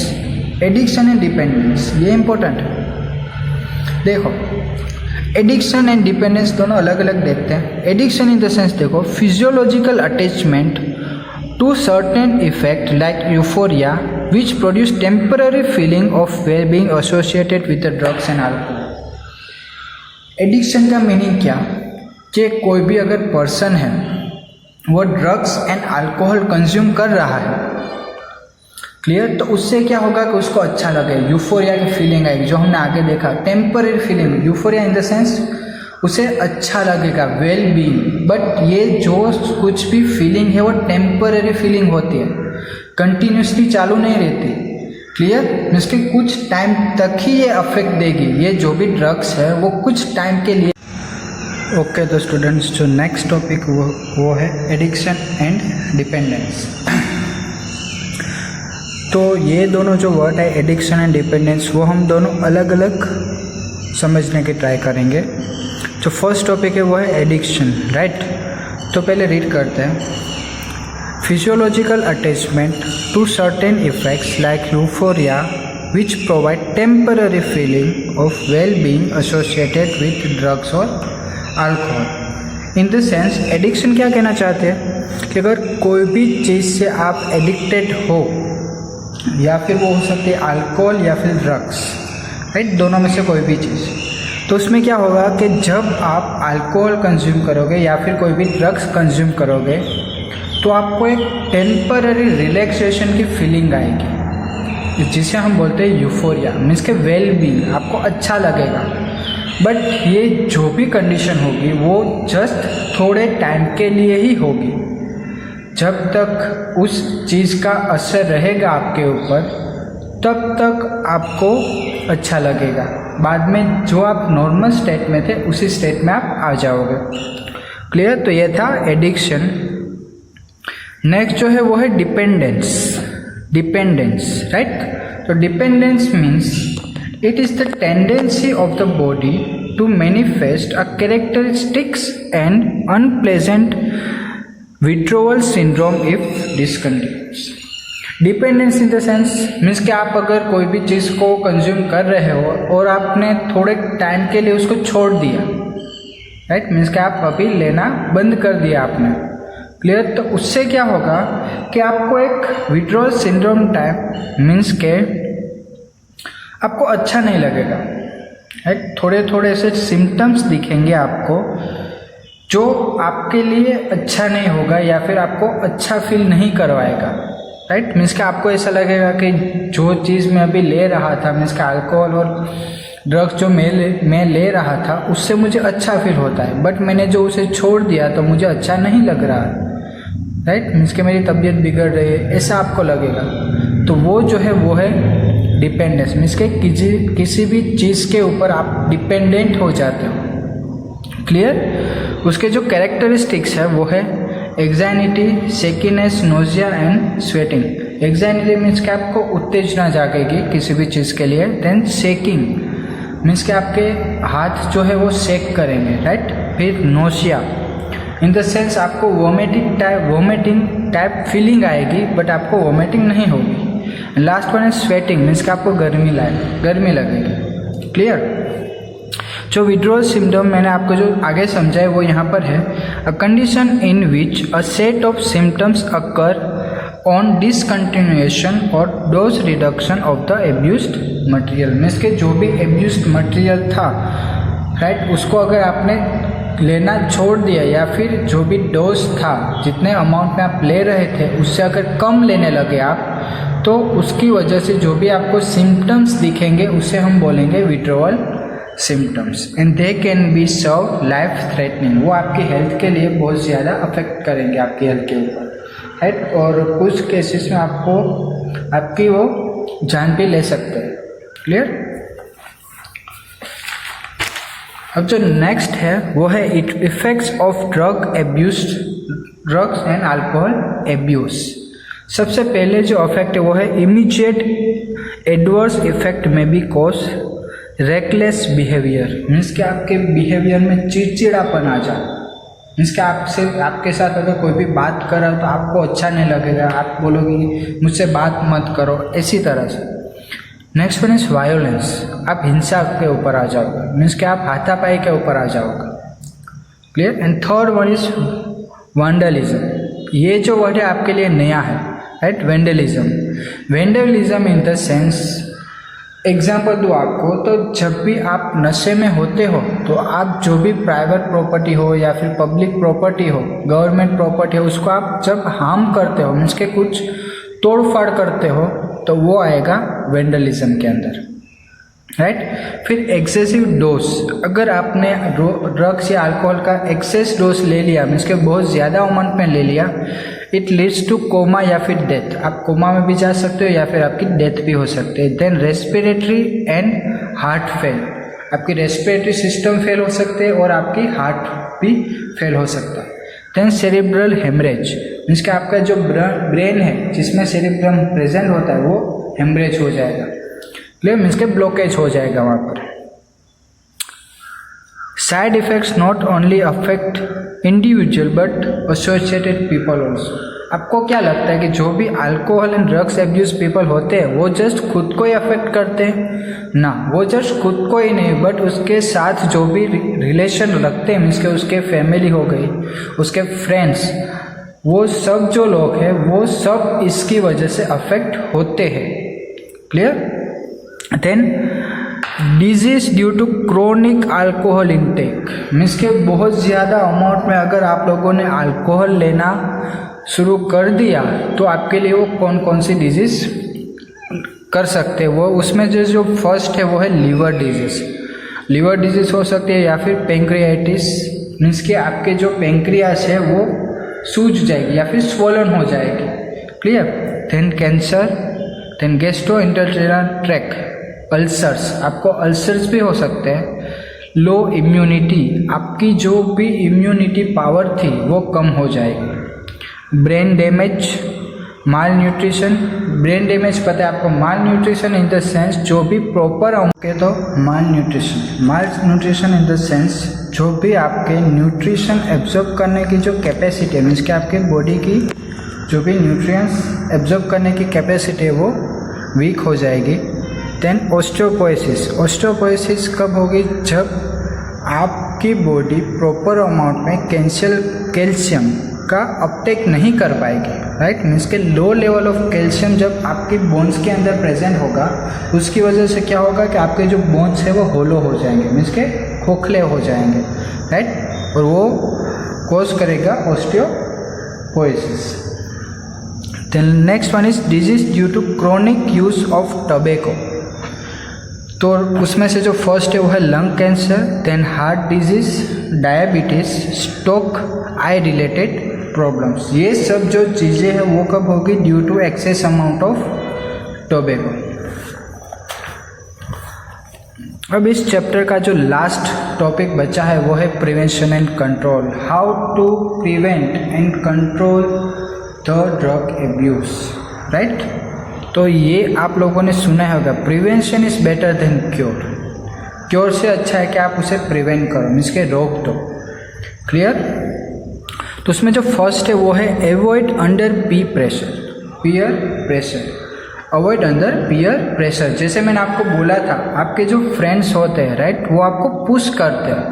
Addiction and dependence ये इम्पोर्टेंट है। देखो एडिक्शन एंड डिपेंडेंस दोनों अलग अलग देखते हैं। एडिक्शन इन द सेंस देखो physiological attachment to certain effect like euphoria which produce temporary feeling of well being associated with the drugs and alcohol. Addiction का मीनिंग क्या कि कोई भी अगर पर्सन है वो ड्रग्स एंड अल्कोहल कंज्यूम कर रहा है, क्लियर, तो उससे क्या होगा कि उसको अच्छा लगे, यूफोरिया की फीलिंग आएगी, जो हमने आगे देखा temporary feeling, euphoria in the sense उसे अच्छा लगेगा, वेल बीइंग। बट ये जो कुछ भी फीलिंग है वो टेम्पररी फीलिंग होती है, कंटिन्यूसली चालू नहीं रहती, क्लियर। मीन्स कि कुछ टाइम तक ही ये अफेक्ट देगी, ये जो भी ड्रग्स है वो कुछ टाइम के लिए। ओके तो स्टूडेंट्स जो नेक्स्ट टॉपिक वो है एडिक्शन एंड डिपेंडेंस। तो ये दोनों जो वर्ड है एडिक्शन एंड डिपेंडेंस वो हम दोनों अलग अलग समझने की ट्राई करेंगे। जो फर्स्ट टॉपिक है वो है एडिक्शन, राइट। तो पहले रीड करते हैं। Physiological attachment to certain effects like euphoria which provide temporary feeling of well being associated with drugs और alcohol. In the sense addiction क्या कहना चाहते हैं कि अगर कोई भी चीज़ से आप एडिक्टेड हो, या फिर वो हो सकती है अल्कोहल या फिर ड्रग्स, राइट, दोनों में से कोई भी चीज़, तो उसमें क्या होगा कि जब आप अल्कोहल कंज्यूम करोगे या फिर कोई भी ड्रग्स कंज्यूम करोगे तो आपको एक टेम्पररी रिलैक्सेशन की फीलिंग आएगी, जिसे हम बोलते हैं यूफोरिया, मीन्स के वेल बीइंग, आपको अच्छा लगेगा। बट ये जो भी कंडीशन होगी वो जस्ट थोड़े टाइम के लिए ही होगी। जब तक उस चीज़ का असर रहेगा आपके ऊपर तब तक आपको अच्छा लगेगा, बाद में जो आप नॉर्मल स्टेट में थे उसी स्टेट में आप आ जाओगे, क्लियर। तो ये था एडिक्शन। नेक्स्ट जो है वो है डिपेंडेंस। Dependence, right. तो dependence means it is the tendency of the body to manifest a characteristics and unpleasant withdrawal syndrome if discontinuous. Dependence in the sense means कि आप अगर कोई भी चीज़ को कंज्यूम कर रहे हो और आपने थोड़े टाइम के लिए उसको छोड़ दिया, राइट, मीन्स कि आप अभी लेना बंद कर दिया आपने, क्लियर। तो उससे क्या होगा कि आपको एक विड्रॉल सिंड्रोम टाइप, मीन्स के आपको अच्छा नहीं लगेगा, राइट। थोड़े थोड़े से सिम्टम्स दिखेंगे आपको जो आपके लिए अच्छा नहीं होगा या फिर आपको अच्छा फील नहीं करवाएगा, राइट। मीन्स कि आपको ऐसा लगेगा कि जो चीज़ मैं अभी ले रहा था, मीन्स कि अल्कोहल और ड्रग्स जो मैं ले रहा था उससे मुझे अच्छा फील होता है, बट मैंने जो उसे छोड़ दिया तो मुझे अच्छा नहीं लग रहा है, राइट। मीन्स कि मेरी तबीयत बिगड़ रही है, ऐसा आपको लगेगा। तो वो जो है वो है डिपेंडेंस, मीन्स के किसी भी चीज़ के ऊपर आप डिपेंडेंट हो जाते हो, क्लियर। उसके जो कैरेक्टरिस्टिक्स है वो है anxiety, shakiness, nausea and sweating. Anxiety means कि आपको उत्तेजना जागेगी किसी भी चीज़ के लिए। देन शेकिंग मीन्स कि आपके हाथ जो है वो शेक करेंगे, राइट। फिर नोजिया इन द सेंस आपको वोमिटिंग टाइप फीलिंग आएगी बट आपको वोमिटिंग नहीं होगी। लास्ट वन है स्वेटिंग मीन्स कि आपको गर्मी लगेगी, क्लियर। जो विड्रॉल सिम्टम मैंने आपको जो आगे समझाया वो यहाँ पर है, a condition in which a set of symptoms occur on discontinuation और dose reduction of the abused material. Means के जो भी एब्यूज्ड मटेरियल था, राइट, उसको अगर आपने लेना छोड़ दिया या फिर जो भी डोज था, जितने अमाउंट में आप ले रहे थे उससे अगर कम लेने लगे आप, तो उसकी वजह से जो भी आपको सिम्टम्स दिखेंगे उसे हम बोलेंगे withdrawal symptoms. And they can be so life threatening, वो आपकी हेल्थ के लिए बहुत ज़्यादा अफेक्ट करेंगे आपकी हेल्थ के ऊपर, राइट। और कुछ केसेस में आपकी वो जान भी ले सकते हैं, क्लियर। अब जो नेक्स्ट है वो है effects of drugs and alcohol abuse. सबसे पहले जो इफेक्ट है वो है immediate adverse effect may be cause reckless behaviour means कि आपके बिहेवियर में चिड़चिड़ापन आ जाए, मीन्स कि आपके साथ अगर कोई भी बात कर रहा हो तो आपको अच्छा नहीं लगेगा, आप बोलोगे मुझसे बात मत करो, इसी तरह से। नेक्स्ट वन इज वायोलेंस, आप हिंसा के ऊपर आ जाओगे, मीन्स कि आप हाथापाई के ऊपर आ जाओगे। Clear. And third one is vandalism, ये जो वर्ड है आपके लिए नया है, right. Vandalism in the sense, example दूँ आपको, तो जब भी आप नशे में होते हो तो आप जो भी प्राइवेट प्रॉपर्टी हो या फिर पब्लिक प्रॉपर्टी हो, गवर्नमेंट प्रॉपर्टी हो, उसको आप जब हार्म करते हो, मीन्स के कुछ तोड़फाड़ करते हो, तो वो आएगा वेंडलिज्म के अंदर, राइट। फिर एक्सेसिव डोज, अगर आपने ड्रग्स या अल्कोहल का एक्सेस डोज ले लिया, मीन्स के बहुत ज़्यादा अमाउंट में ले लिया, इट लीड्स टू कोमा या फिर डेथ, आप कोमा में भी जा सकते हो या फिर आपकी डेथ भी हो सकती है। Then respiratory and heart fail, आपकी रेस्पिरेटरी सिस्टम फेल हो सकते हैं और आपकी हार्ट भी फेल हो सकता है। देन सेरिब्रल हेमरेज, मीन्स कि आपका जो ब्रेन है जिसमें सेरिब्रम प्रेजेंट होता है वो हेमरेज हो जाएगा, क्लियर, मीन्स के ब्लॉकेज हो जाएगा वहाँ पर। Side effects not only affect individual but associated people also, आपको क्या लगता है कि जो भी alcohol and drugs abuse people होते हैं वो जस्ट खुद को ही अफेक्ट करते हैं ना, वो जस्ट खुद को ही नहीं बट उसके साथ जो भी रिलेशन रखते हैं, मीन्स के उसके फैमिली हो गई, उसके फ्रेंड्स, वो सब जो लोग हैं वो सब इसकी वजह से अफेक्ट होते हैं। Clear. Then disease due to chronic alcohol intake, means के बहुत ज़्यादा अमाउंट में अगर आप लोगों ने अल्कोहल लेना शुरू कर दिया तो आपके लिए वो कौन कौन सी डिजीज़ कर सकते हैं, वो उसमें जो फर्स्ट है वो है लीवर डिजीज़ हो सकती है, या फिर पेंक्रियाटिस, मीन्स कि आपके जो पेंक्रियास है वो सूज जाएगी या फिर स्वोलन हो जाएगी। Clear. Then cancer, then gastrointestinal tract, ulcers, आपको अल्सर्स भी हो सकते हैं। लो इम्यूनिटी, आपकी जो भी इम्यूनिटी पावर थी वो कम हो जाएगी। ब्रेन डैमेज, माल न्यूट्रिशन, ब्रेन डैमेज पता है आपको, माल न्यूट्रिशन इन द सेंस जो भी प्रॉपर होंगे, तो माल न्यूट्रिशन इन द सेंस जो भी आपके न्यूट्रिशन एब्जॉर्ब करने की जो कैपेसिटी है, मीन्स कि आपके बॉडी की जो भी न्यूट्रिएंट्स एब्जॉर्ब करने की कैपेसिटी है वो वीक हो जाएगी। देन ओस्टियोपोरोसिस कब होगी, जब आपकी बॉडी प्रॉपर अमाउंट में कैल्शियम का अपटेक नहीं कर पाएगी, राइट। मीन्स के लो लेवल ऑफ कैल्शियम जब आपकी बोन्स के अंदर प्रेजेंट होगा, उसकी वजह से क्या होगा कि आपके जो बोन्स है वो होलो हो जाएंगे, मीन्स के खोखले हो जाएंगे, राइट, और वो कॉज करेगा osteoporosis. Then next one is disease due to chronic use of tobacco, तो उसमें से जो फर्स्ट है वो है lung cancer, then heart disease, diabetes, stroke, eye related problems, ये सब जो चीज़ें हैं वो कब होगी, due to excess amount of tobacco. अब इस चैप्टर का जो लास्ट टॉपिक बचा है वो है prevention and control, how to prevent and control the drug abuse, right. तो ये आप लोगों ने सुना होगा, prevention is better than cure, cure से अच्छा है कि आप उसे प्रिवेंट करो, मीन्स के रोक दो। क्लियर। तो उसमें जो फर्स्ट है वो है avoid under peer pressure, avoid under peer pressure. जैसे मैंने आपको बोला था, आपके जो फ्रेंड्स होते हैं, राइट, वो आपको पुश करते हैं,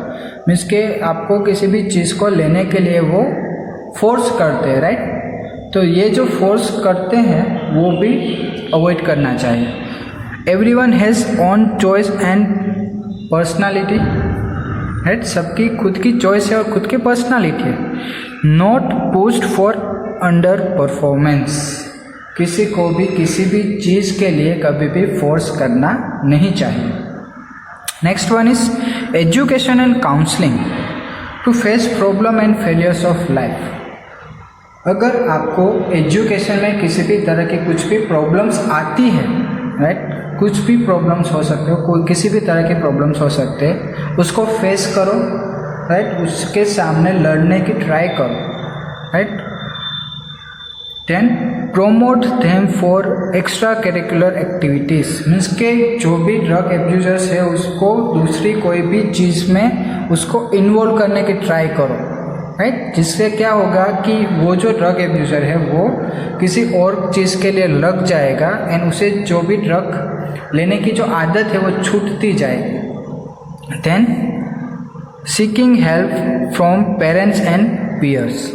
मीन्स के आपको किसी भी चीज़ को लेने के लिए वो फोर्स करते हैं, राइट। तो ये जो फोर्स करते हैं वो भी अवॉइड करना चाहिए। Everyone has own choice and personality, right, सबकी खुद की चॉइस है और खुद की पर्सनालिटी है। Not pushed for under performance, किसी को भी किसी भी चीज़ के लिए कभी भी फोर्स करना नहीं चाहिए। Next one is education and counselling to face problem and failures of life. अगर आपको एजुकेशन में किसी भी तरह की कुछ भी प्रॉब्लम्स आती है, राइट, कुछ भी प्रॉब्लम्स हो सकते हो, कोई किसी भी तरह के प्रॉब्लम्स हो सकते हैं, उसको फेस करो, राइट, उसके सामने लड़ने की ट्राई करो, right. Then promote them for extra curricular activities, means के जो भी ड्रग एब्यूजर्स है उसको दूसरी कोई भी चीज़ में उसको इन्वॉल्व करने की ट्राई करो, राइट। जिससे क्या होगा कि वो जो ड्रग एब्यूजर है वो किसी और चीज़ के लिए लग जाएगा एंड उसे जो भी ड्रग लेने की जो आदत है वो छूटती जाएगी। Then seeking help from parents and peers,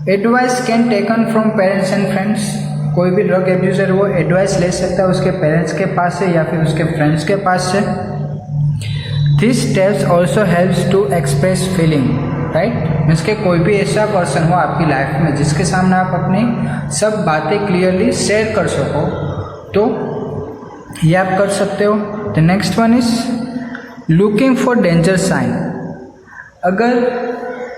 advice can taken from parents and friends, कोई भी ड्रग एब्यूजर वो एडवाइस ले सकता है उसके पेरेंट्स के पास से या फिर उसके फ्रेंड्स के पास से। This steps also helps to express feeling, right. Means के कोई भी ऐसा पर्सन हो आपकी लाइफ में जिसके सामने आप अपनी सब बातें क्लियरली शेयर कर सको, तो ये आप कर सकते हो। The next one is looking for danger sign, अगर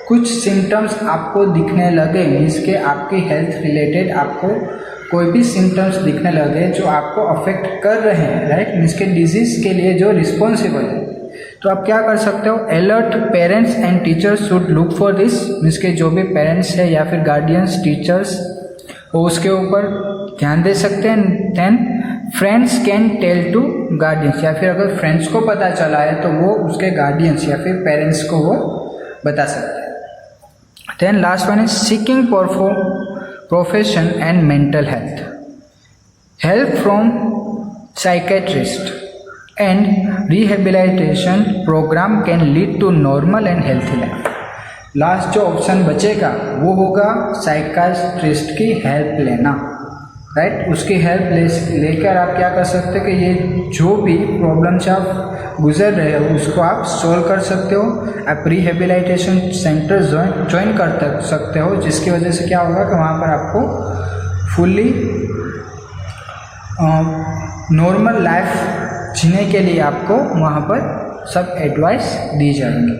कुछ सिम्टम्स आपको दिखने लगे, मीन्स के आपकी हेल्थ रिलेटेड आपको कोई भी सिम्टम्स दिखने लगे जो आपको अफेक्ट कर रहे हैं, राइट, मीन्स के डिजीज़ के लिए जो रिस्पॉन्सिबल है, तो आप क्या कर सकते हो, alert parents and teachers should look for this, means के जो भी पेरेंट्स है या फिर गार्डियंस टीचर्स वो उसके ऊपर ध्यान दे सकते हैं। Then friends can tell to guardians, या फिर अगर फ्रेंड्स को पता चला है तो वो उसके गार्डियंस या फिर पेरेंट्स को वो बता सकते हैं। Then last one is seeking profession and mental health, help from psychiatrist and rehabilitation programme can lead to normal and healthy life. Last जो ऑप्शन बचेगा वो होगा साइकाट्रिस्ट की हेल्प लेना, राइट। उसकी हेल्प लेकर आप क्या कर सकते हो कि ये जो भी प्रॉब्लम से आप गुजर रहे हो उसको आप सॉल्व कर सकते हो। आप रिहेबिलिटेशन सेंटर ज्वाइन कर सकते हो, जिसकी वजह से क्या होगा कि वहाँ पर आपको फुल्ली नॉर्मल लाइफ जीने के लिए आपको वहाँ पर सब एडवाइस दी जाएंगी।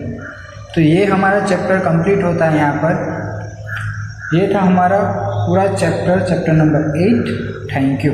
तो ये हमारा चैप्टर कंप्लीट होता है यहाँ पर। ये था हमारा पूरा चैप्टर नंबर 8। Thank you.